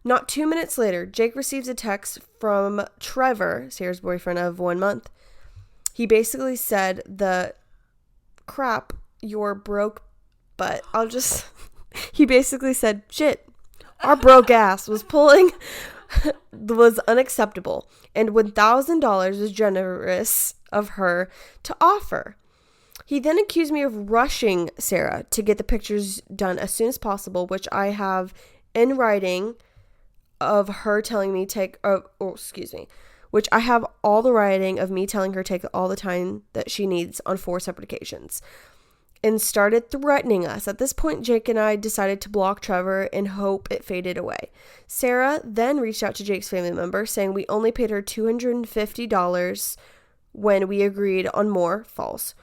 Not 2 minutes later, Jake receives a text from Trevor, Sarah's boyfriend of 1 month. He basically said the crap, you're broke, but he basically said, shit, our broke ass was unacceptable, and $1,000 was generous of her to offer. He then accused me of rushing Sarah to get the pictures done as soon as possible, which I have in writing of her telling me which I have all the writing of me telling her take all the time that she needs on 4 separate occasions, and started threatening us. At this point, Jake and I decided to block Trevor and hope it faded away. Sarah then reached out to Jake's family member saying we only paid her $250 when we agreed on more, false,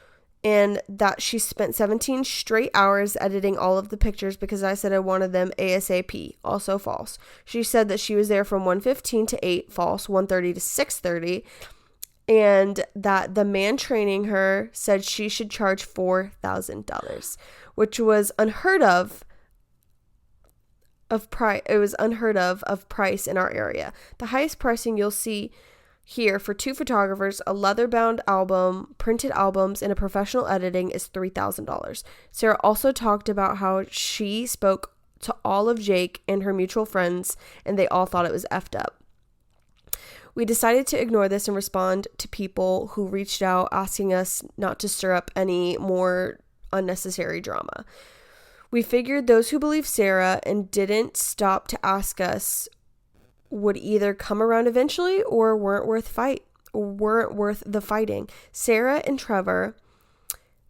and that she spent 17 straight hours editing all of the pictures because I said I wanted them ASAP, also false. She said that she was there from 1:15 to 8, false, 1:30 to 6:30, and that the man training her said she should charge $4,000, which was unheard of price. It was unheard of price in our area. The highest pricing you'll see here for 2 photographers, a leather-bound album, printed albums, and a professional editing is $3,000. Sarah also talked about how she spoke to all of Jake and her mutual friends, and they all thought it was effed up. We decided to ignore this and respond to people who reached out asking us not to stir up any more unnecessary drama. We figured those who believed Sarah and didn't stop to ask us would either come around eventually or weren't worth the fighting. Sarah and Trevor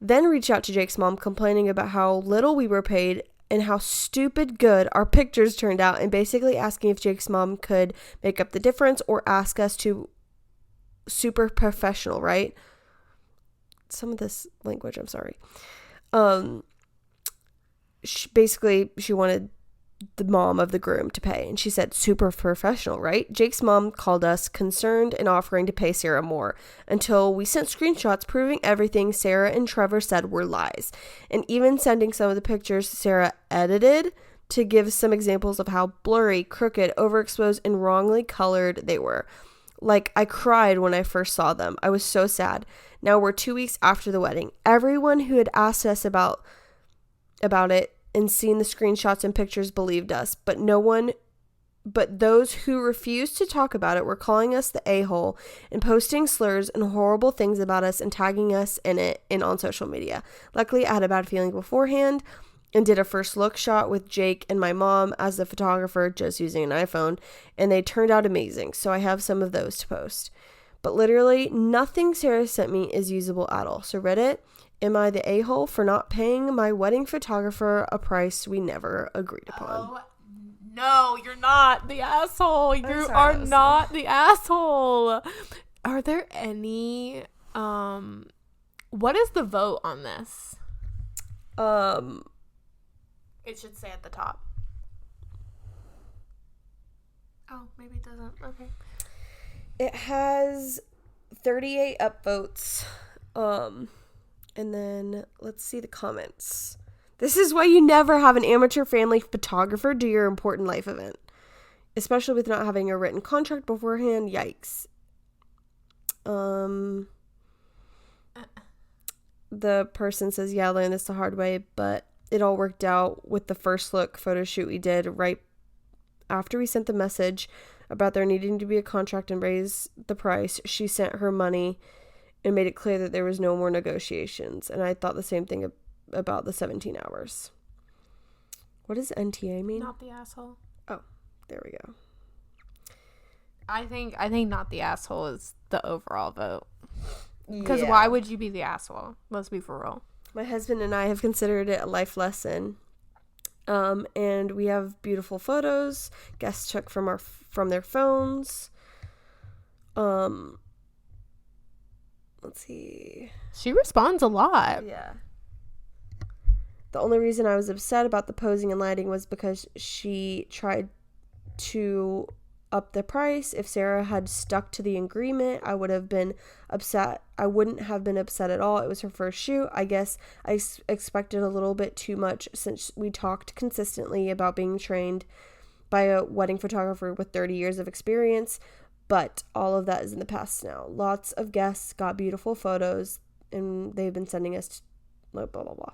then reached out to Jake's mom complaining about how little we were paid and how stupid good our pictures turned out, and basically asking if Jake's mom could make up the difference or ask us to super professional, right? Some of this language, I'm sorry. She wanted the mom of the groom to pay, and she said super professional, right? Jake's mom called us concerned and offering to pay Sarah more until we sent screenshots proving everything Sarah and Trevor said were lies, and even sending some of the pictures Sarah edited to give some examples of how blurry, crooked, overexposed, and wrongly colored they were. Like, I cried when I first saw them. I was so sad. Now we're 2 weeks after the wedding. Everyone who had asked us about it and seen the screenshots and pictures believed us, but those who refused to talk about it were calling us the a-hole and posting slurs and horrible things about us and tagging us in it and on social media. Luckily, I had a bad feeling beforehand and did a first look shot with Jake and my mom as the photographer, just using an iPhone, and they turned out amazing, so I have some of those to post. But literally nothing Sarah sent me is usable at all. So Reddit, am I the a-hole for not paying my wedding photographer a price we never agreed upon? Oh, no, you're not the asshole. You are not the asshole. Are there any, what is the vote on this? It should say at the top. Oh, maybe it doesn't. Okay. It has 38 upvotes. And then let's see the comments. This is why you never have an amateur family photographer do your important life event, especially with not having a written contract beforehand. Yikes. The person says, yeah, I learned this the hard way, but it all worked out with the first look photo shoot we did right after we sent the message about there needing to be a contract and raise the price. She sent her money and made it clear that there was no more negotiations. And I thought the same thing about the 17 hours. What does NTA mean? Not the asshole. Oh, there we go. I think not the asshole is the overall vote. Because why would you be the asshole? Let's be for real. My husband and I have considered it a life lesson. And we have beautiful photos guests took from their phones. Let's see. She responds a lot. Yeah. The only reason I was upset about the posing and lighting was because she tried to up the price. If Sarah had stuck to the agreement, I would have been upset. I wouldn't have been upset at all. It was her first shoot. I guess I expected a little bit too much since we talked consistently about being trained by a wedding photographer with 30 years of experience. But all of that is in the past now. Lots of guests got beautiful photos, and they've been sending us blah, blah, blah, blah.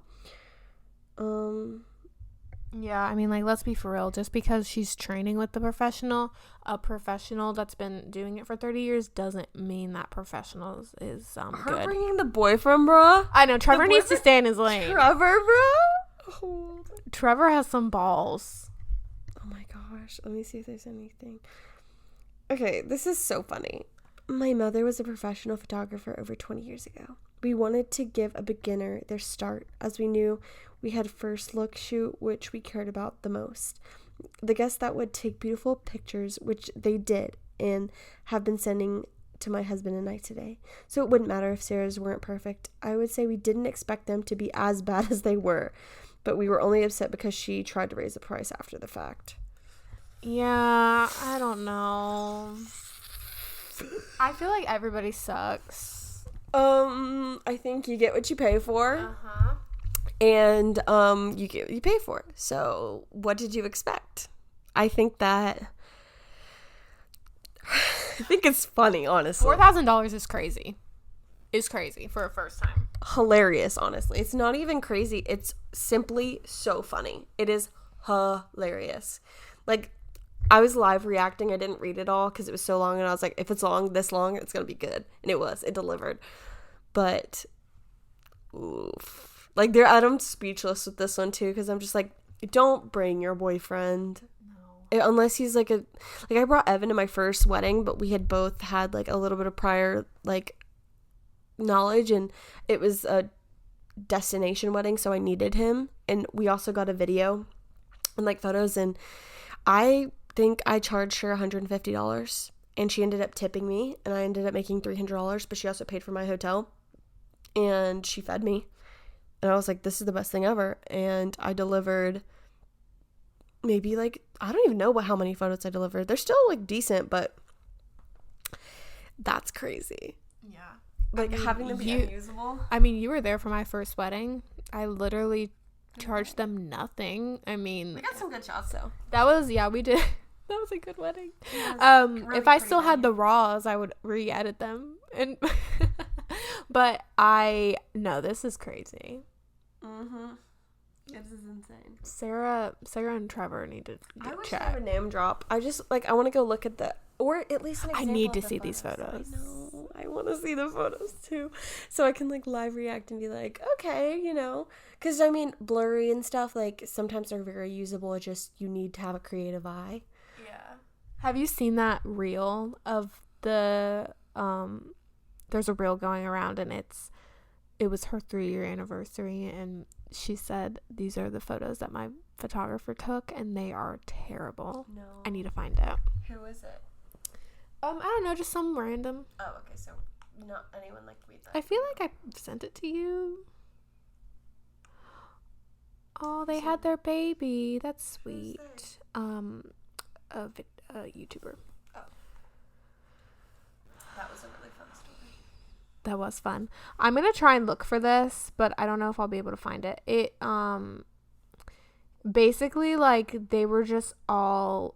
Yeah, I mean, like, let's be for real. Just because she's training with a professional that's been doing it for 30 years doesn't mean that professional is Her good. bringing the boyfriend, bruh. I know, Trevor needs to stay in his lane. Trevor, bruh. Oh. Trevor has some balls. Oh my gosh. Let me see if there's anything. Okay, this is so funny. My mother was a professional photographer over 20 years ago. We wanted to give a beginner their start, as we knew we had first look shoot, which we cared about the most. The guests that would take beautiful pictures, which they did, and have been sending to my husband and I today. So it wouldn't matter if Sarah's weren't perfect. I would say we didn't expect them to be as bad as they were, but we were only upset because she tried to raise the price after the fact. Yeah, I don't know. I feel like everybody sucks. I think you get what you pay for. Uh-huh. And you get what you pay for. So what did you expect? I think it's funny, honestly. $4,000 is crazy. It's crazy for a first time. Hilarious, honestly. It's not even crazy. It's simply so funny. It is hilarious. Like, I was live reacting. I didn't read it all because it was so long, and I was like, if it's this long, it's gonna be good. And it was. It delivered. But oof. Like, I'm speechless with this one too, because I'm just like, don't bring your boyfriend. No. Unless he's like I brought Evan to my first wedding, but we had both had like a little bit of prior like knowledge, and it was a destination wedding, so I needed him. And we also got a video and like photos, and I think I charged her $150, and she ended up tipping me, and I ended up making $300, but she also paid for my hotel, and she fed me. And I was like, this is the best thing ever. And I delivered maybe like, I don't even know how many photos I delivered. They're still like decent, but that's crazy. Yeah. Like, I mean, having them be unusable. I mean, you were there for my first wedding. I literally charged them nothing. I mean, we got some good shots though. We did. That was a good wedding. Really if I still had the raws, I would re-edit them. And but this is crazy. This is insane. Sarah and Trevor need to I wish chat. I have a name drop. I just like, I want to go look at or at least an example. I need to of see the these photos. I know. I want to see the photos too, so I can like live react and be like, okay, because I mean, blurry and stuff, like sometimes they're very usable. It's just you need to have a creative eye. Yeah. Have you seen that reel of the there's a reel going around, and it was her 3-year anniversary, and she said, these are the photos that my photographer took, and they are terrible. No. I need to find out. Who is it? I don't know, just some random. Oh, okay, so not anyone like we thought. I feel like I sent it to you. Oh, they had their baby. That's sweet. A YouTuber. Oh. That was a really fun story. That was fun. I'm gonna try and look for this, but I don't know if I'll be able to find it. It basically, like, they were just all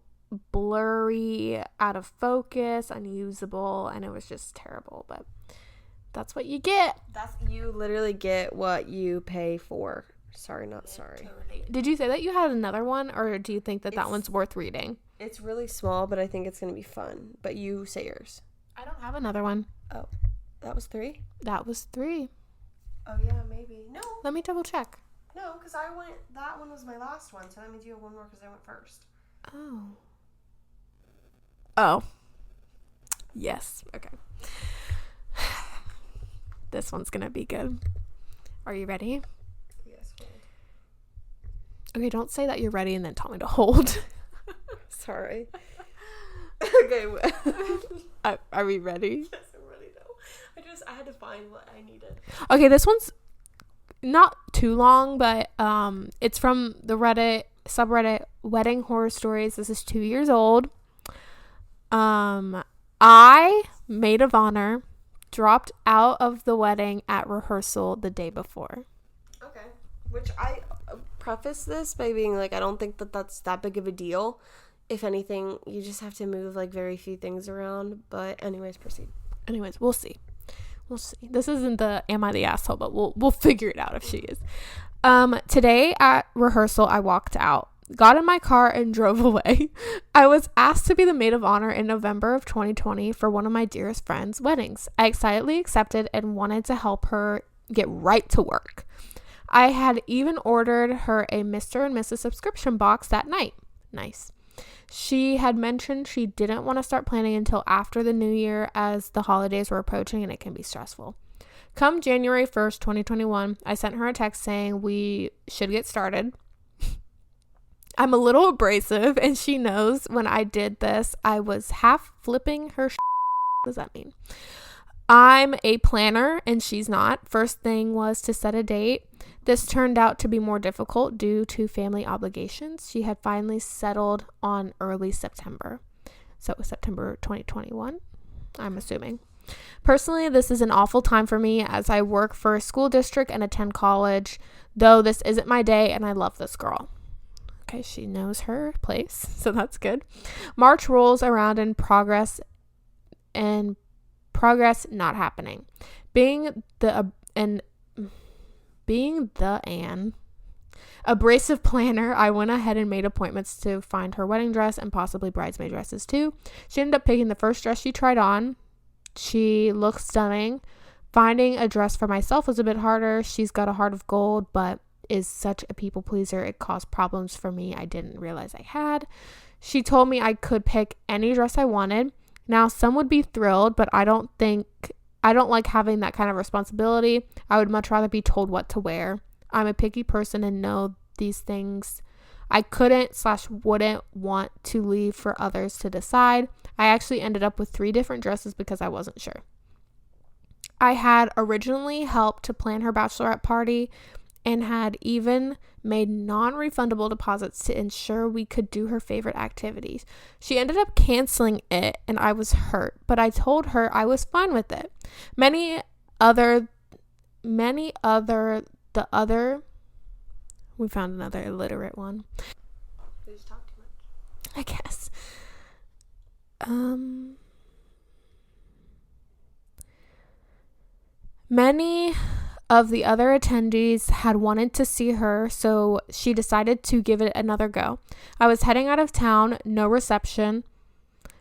blurry, out of focus, unusable, and it was just terrible. But that's what you get. You literally get what you pay for. Sorry, not sorry. Did you say that you had another one, or do you think that one's worth reading? It's really small, but I think it's gonna be fun. But you say yours. I don't have another one. Oh, that was 3? That was 3. Oh yeah, maybe. No. Let me double check. No, because that one was my last one, so that means you have one more because I went first. Oh. Yes. Okay. This one's gonna be good. Are you ready? Yes, hold. Okay, don't say that you're ready and then tell me to hold. Sorry. Okay. Are we ready? Yes, I'm ready now. I had to find what I needed. Okay, this one's not too long, but it's from the subreddit Wedding Horror Stories. This is 2 years old. I, maid of honor, dropped out of the wedding at rehearsal the day before. Okay. Which I preface this by being like, I don't think that that's that big of a deal. If anything, you just have to move like very few things around. But anyways, proceed. Anyways, we'll see. This isn't the am I the asshole, but we'll figure it out if she is. Today at rehearsal, I walked out, got in my car, and drove away. I was asked to be the maid of honor in November of 2020 for one of my dearest friends' weddings. I excitedly accepted and wanted to help her get right to work. I had even ordered her a Mr. and Mrs. subscription box that night. Nice. She had mentioned she didn't want to start planning until after the new year as the holidays were approaching and it can be stressful. Come January 1st, 2021, I sent her a text saying we should get started. I'm a little abrasive and she knows when I did this, I was half flipping her. What does that mean? I'm a planner and she's not. First thing was to set a date. This turned out to be more difficult due to family obligations. She had finally settled on early September. So it was September 2021, I'm assuming. Personally, this is an awful time for me as I work for a school district and attend college, though this isn't my day and I love this girl. Okay, she knows her place, so that's good. March rolls around and progress not happening. Being the abrasive planner, I went ahead and made appointments to find her wedding dress and possibly bridesmaid dresses too. She ended up picking the first dress she tried on. She looked stunning. Finding a dress for myself was a bit harder. She's got a heart of gold, but is such a people pleaser. It caused problems for me I didn't realize I had. She told me I could pick any dress I wanted. Now, some would be thrilled, but I don't like having that kind of responsibility. I would much rather be told what to wear. I'm a picky person and know these things I couldn't/wouldn't want to leave for others to decide. I actually ended up with 3 different dresses because I wasn't sure. I had originally helped to plan her bachelorette party and had even made non-refundable deposits to ensure we could do her favorite activities. She ended up canceling it and I was hurt, but I told her I was fine with it. We found another illiterate one. They just talk too much. I guess. Many of the other attendees had wanted to see her, so she decided to give it another go. I was heading out of town, no reception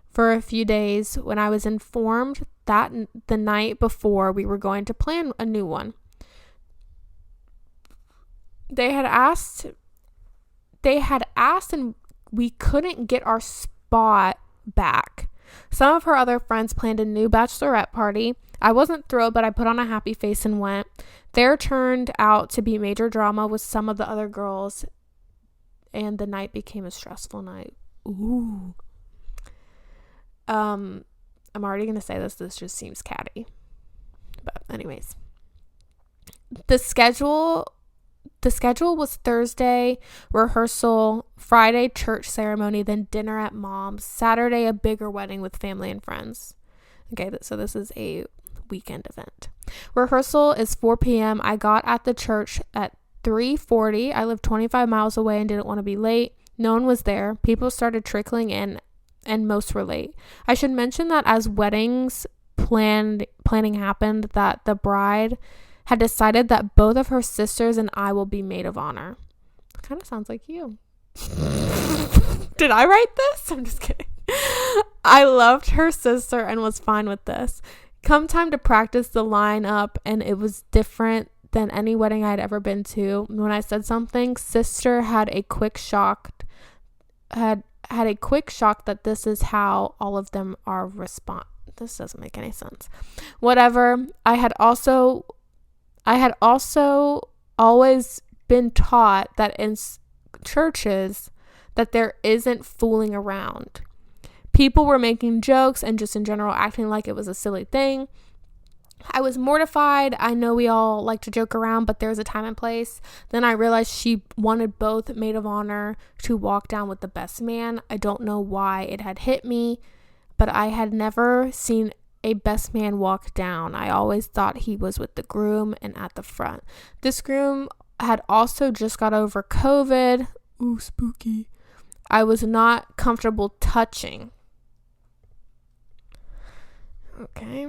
for a few days, when I was informed that the night before we were going to plan a new one. They had asked and we couldn't get our spot back. Some of her other friends planned a new bachelorette party. I wasn't thrilled, but I put on a happy face and went. There turned out to be major drama with some of the other girls, and the night became a stressful night. Ooh. I'm already going to say this just seems catty. But anyways. The schedule was Thursday, rehearsal, Friday, church ceremony, then dinner at mom's, Saturday, a bigger wedding with family and friends. Okay, so this is a weekend event. Rehearsal is 4 p.m. I got at the church at 3:40. I live 25 miles away and didn't want to be late. No one was there. People started trickling in, and most were late. I should mention that as weddings planning happened, that the bride had decided that both of her sisters and I will be maid of honor. Kind of sounds like you. Did I write this? I'm just kidding. I loved her sister and was fine with this. Come time to practice the line up, and it was different than any wedding I had ever been to. When I said something, sister had a quick shock that this is how all of them are respond. This doesn't make any sense. Whatever. I had also always been taught that in churches that there isn't fooling around. People were making jokes and just in general acting like it was a silly thing. I was mortified. I know we all like to joke around, but there's a time and place. Then I realized she wanted both maid of honor to walk down with the best man. I don't know why it had hit me, but I had never seen a best man walk down. I always thought he was with the groom and at the front. This groom had also just got over COVID. Ooh, spooky. I was not comfortable touching. Okay.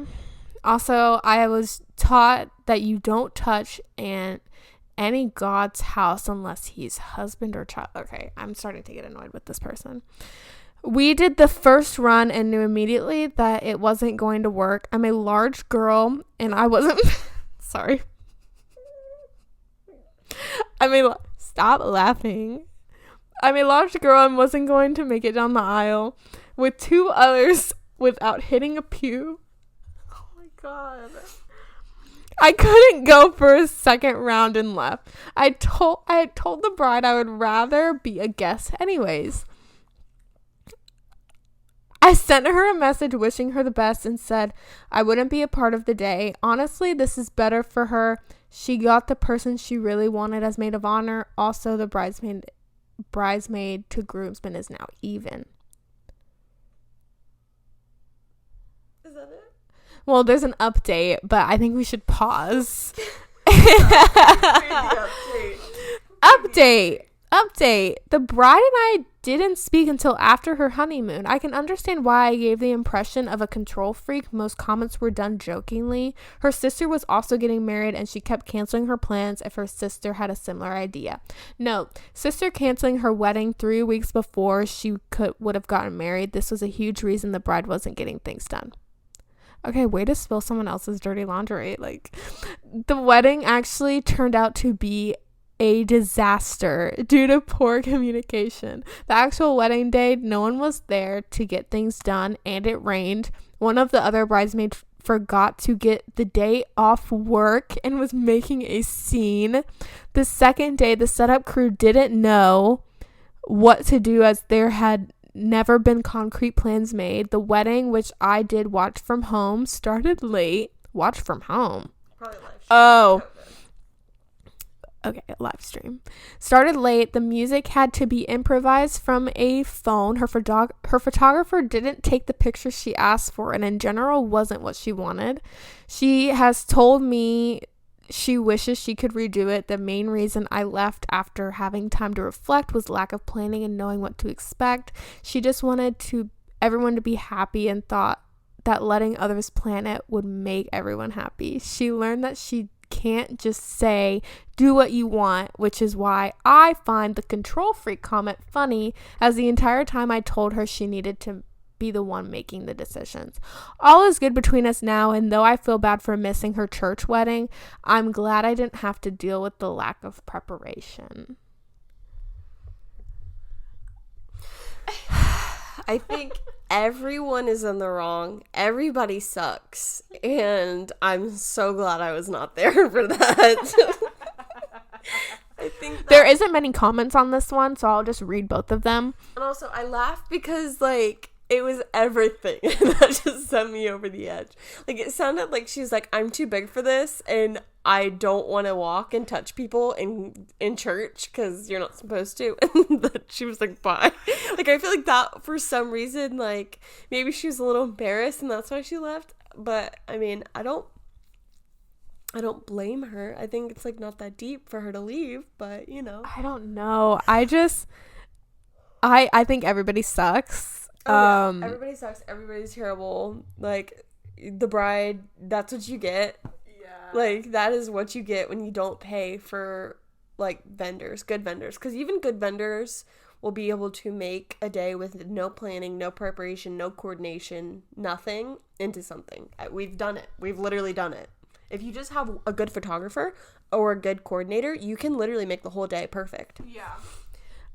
Also, I was taught that you don't touch any God's house unless he's husband or child. Okay, I'm starting to get annoyed with this person. We did the first run and knew immediately that it wasn't going to work. I'm a large girl and I wasn't sorry. Stop laughing. I'm a large girl and wasn't going to make it down the aisle with two others without hitting a pew. Oh my God. I couldn't go for a second round and left. I had told the bride I would rather be a guest anyways. I sent her a message wishing her the best and said I wouldn't be a part of the day. Honestly, this is better for her. She got the person she really wanted as maid of honor. Also, the bridesmaid to groomsman is now even. Is that it? Well, there's an update, but I think we should pause. Update. The bride and I didn't speak until after her honeymoon. I can understand why I gave the impression of a control freak. Most comments were done jokingly. Her sister was also getting married and she kept canceling her plans if her sister had a similar idea. No, sister canceling her wedding 3 weeks before she would have gotten married. This was a huge reason the bride wasn't getting things done. Okay, way to spill someone else's dirty laundry. Like, the wedding actually turned out to be a disaster due to poor communication. The actual wedding day, no one was there to get things done and it rained. One of the other bridesmaids forgot to get the day off work and was making a scene. The second day, the setup crew didn't know what to do as there had never been concrete plans made. The wedding, which I did watch from home, started late. Watch from home? Probably live stream. Oh. Okay, live stream. Started late. The music had to be improvised from a phone. Her photographer didn't take the pictures she asked for, and in general wasn't what she wanted. She has told me she wishes she could redo it. The main reason I left after having time to reflect was lack of planning and knowing what to expect. She just wanted everyone to be happy and thought that letting others plan it would make everyone happy. She learned that she can't just say do what you want, which is why I find the control freak comment funny, as the entire time I told her she needed to be the one making the decisions. All is good between us now, and though I feel bad for missing her church wedding, I'm glad I didn't have to deal with the lack of preparation. I think everyone is in the wrong. Everybody sucks. And I'm so glad I was not there for that. I think there isn't many comments on this one, so I'll just read both of them. And also, I laughed because, like, it was everything that just sent me over the edge. Like, it sounded like she's like, I'm too big for this, and I don't want to walk and touch people in church because you're not supposed to. And that she was like, bye. Like, I feel like that, for some reason, like, maybe she was a little embarrassed and that's why she left. But, I mean, I don't I don't blame her. I think it's like not that deep for her to leave, but you know. I don't know. I think everybody sucks. Oh, yeah. Everybody sucks. Everybody's terrible. Like, the bride, that's what you get. Yeah. Like, that is what you get when you don't pay for, like, vendors, good vendors. Because even good vendors will be able to make a day with no planning, no preparation, no coordination, nothing, into something. We've done it. We've literally done it. If you just have a good photographer or a good coordinator, you can literally make the whole day perfect. Yeah.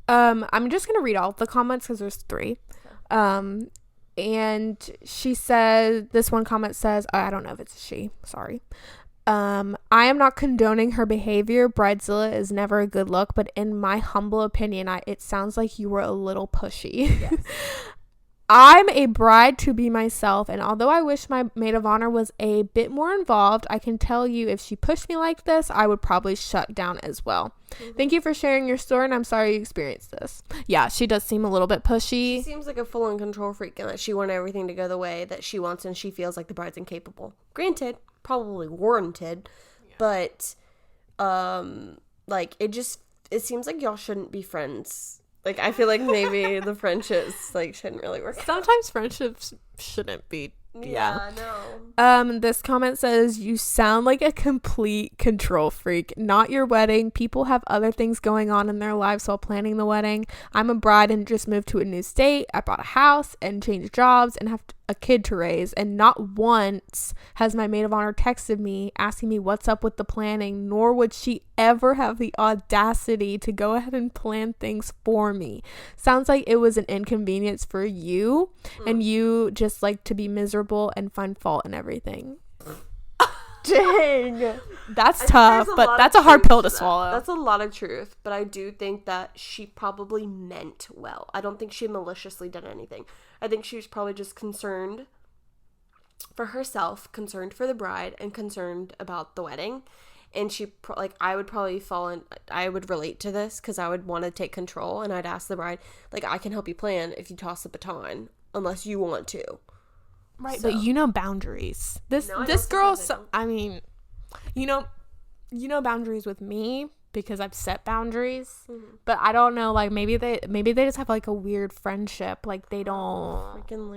I'm just going to read all of the comments because there's 3. And she said, this one comment says, I don't know if it's a she, sorry. I am not condoning her behavior. Bridezilla is never a good look, but in my humble opinion, it sounds like you were a little pushy. Yes. I'm a bride to be myself, and although I wish my maid of honor was a bit more involved, I can tell you if she pushed me like this, I would probably shut down as well. Mm-hmm. Thank you for sharing your story, and I'm sorry you experienced this. Yeah, she does seem a little bit pushy. She seems like a full-on control freak, and that she wants everything to go the way that she wants, and she feels like the bride's incapable. Granted, probably warranted, yeah. But, like, it seems like y'all shouldn't be friends. Like, I feel like maybe the friendships, like, shouldn't really work out. Sometimes friendships shouldn't be. Yeah, no. This comment says, you sound like a complete control freak. Not your wedding. People have other things going on in their lives while planning the wedding. I'm a bride and just moved to a new state. I bought a house and changed jobs and have a kid to raise. And not once has my maid of honor texted me asking me what's up with the planning, nor would she ever have the audacity to go ahead and plan things for me. Sounds like it was an inconvenience for you, and you just like to be miserable and find fault in everything. Dang. That's tough, but that's a hard pill to swallow. That's a lot of truth, but I do think that she probably meant well. I don't think she maliciously did anything. I think she was probably just concerned for herself, concerned for the bride, and concerned about the wedding. And she, I would probably I would relate to this because I would want to take control, and I'd ask the bride, like, I can help you plan if you toss the baton, unless you want to. Right, so. But you know boundaries. This girl, I mean, you know boundaries with me because I've set boundaries. Mm-hmm. But I don't know, like, maybe they just have, like, a weird friendship. Like, they don't. Freaking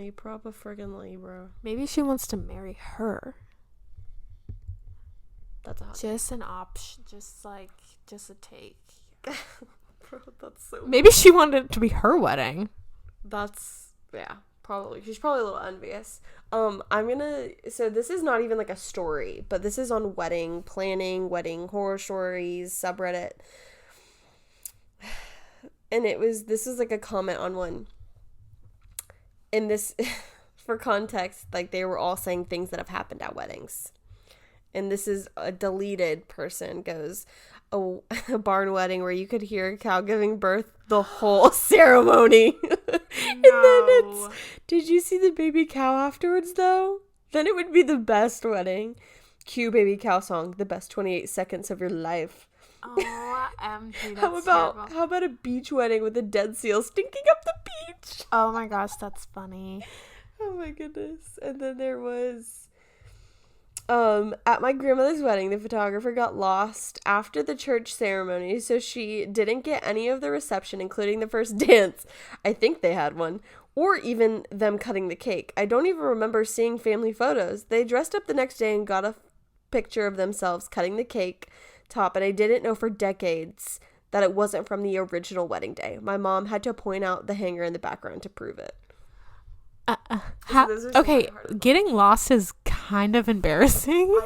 Libra. Maybe she wants to marry her. That's a hot just an option, just a take. Bro, that's so maybe she wanted it to be her wedding. Yeah, probably. She's probably a little envious. So this is not even like a story, but this is on wedding planning, wedding horror stories, subreddit. And this is like a comment on one. And this, for context, like, they were all saying things that have happened at weddings. And this is a deleted person goes, a barn wedding where you could hear a cow giving birth the whole ceremony. No. And then did you see the baby cow afterwards, though? Then it would be the best wedding. Cue baby cow song, the best 28 seconds of your life. Oh, empty. How about a beach wedding with a dead seal stinking up the beach? Oh my gosh, that's funny. Oh my goodness. And then there was... at my grandmother's wedding, the photographer got lost after the church ceremony, so she didn't get any of the reception, including the first dance. I think they had one. Or even them cutting the cake. I don't even remember seeing family photos. They dressed up the next day and got a picture of themselves cutting the cake top, and I didn't know for decades that it wasn't from the original wedding day. My mom had to point out the hanger in the background to prove it. Okay, getting lost is kind of embarrassing.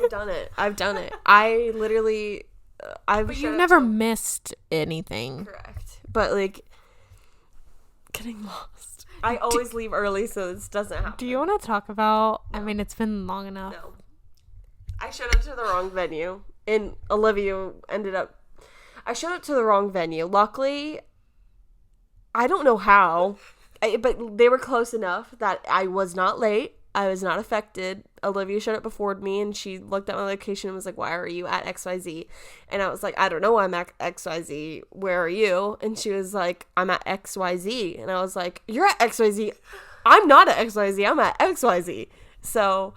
I've done it. I literally, but you've never missed anything. Correct. But, like, getting lost. I always leave early, so this doesn't happen. Do you want to talk about, no. I mean, it's been long enough. No. I showed up to the wrong venue, and Olivia I showed up to the wrong venue. Luckily, I don't know how, but they were close enough that I was not late. I was not affected. Olivia showed up before me, and she looked at my location and was like, why are you at XYZ? And I was like, I don't know, I'm at XYZ. Where are you? And she was like, I'm at XYZ. And I was like, you're at XYZ. I'm not at XYZ. I'm at XYZ. So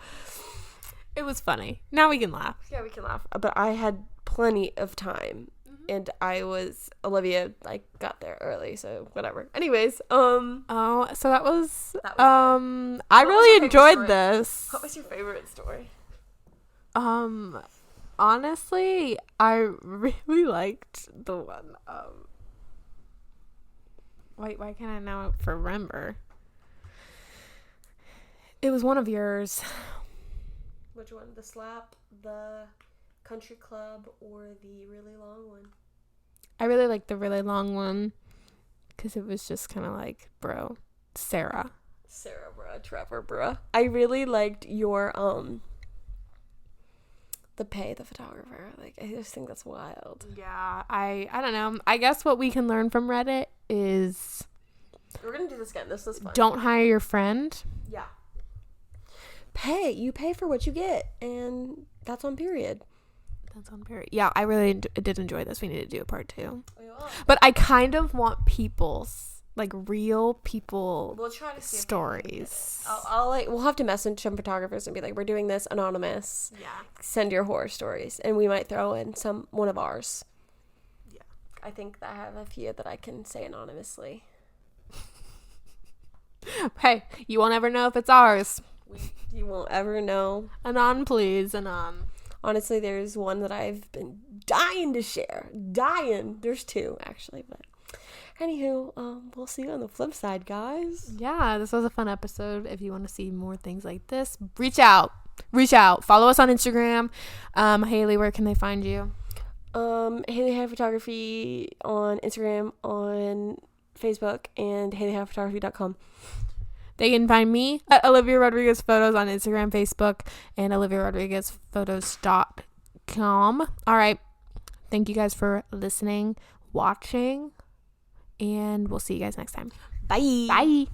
It was funny. Now we can laugh. Yeah, we can laugh. But I had plenty of time. And Olivia, got there early, so whatever. Anyways, Oh, so that was That was I What was really your favorite enjoyed story? this. What was your favorite story? Honestly, I really liked the one. Wait, why can't I now remember? It was one of yours. Which one? The slap, the country club, or the really long one? I really liked the really long one because it was just kind of like, bro, Sarah, bruh, Trevor, bruh. I really liked your the photographer. I just think that's wild. Yeah, I don't know. I guess what we can learn from Reddit is We're gonna do this again. This is fun. don't hire your friend. Yeah. You pay for what you get, and that's on period. That's on period. Yeah, I really did enjoy this. We need to do a part 2. But I kind of want people's, real people We'll try to see stories. we'll have to message some photographers and be like, we're doing this anonymous. Yeah. Send your horror stories, and we might throw in one of ours. Yeah. I think that I have a few that I can say anonymously. Hey, you won't ever know if it's ours. You won't ever know. Anon, please. Anon. Honestly, there's one that I've been dying to share. Dying. There's 2, actually, but anywho, we'll see you on the flip side, guys. Yeah, this was a fun episode. If you want to see more things like this, reach out. Follow us on Instagram. Haley, where can they find you? Haley High Photography on Instagram, on Facebook, and haleyhighphotography.com. They can find me at Olivia Rodriguez Photos on Instagram, Facebook, and oliviarodriguezphotos.com. All right. Thank you guys for listening, watching, and we'll see you guys next time. Bye. Bye.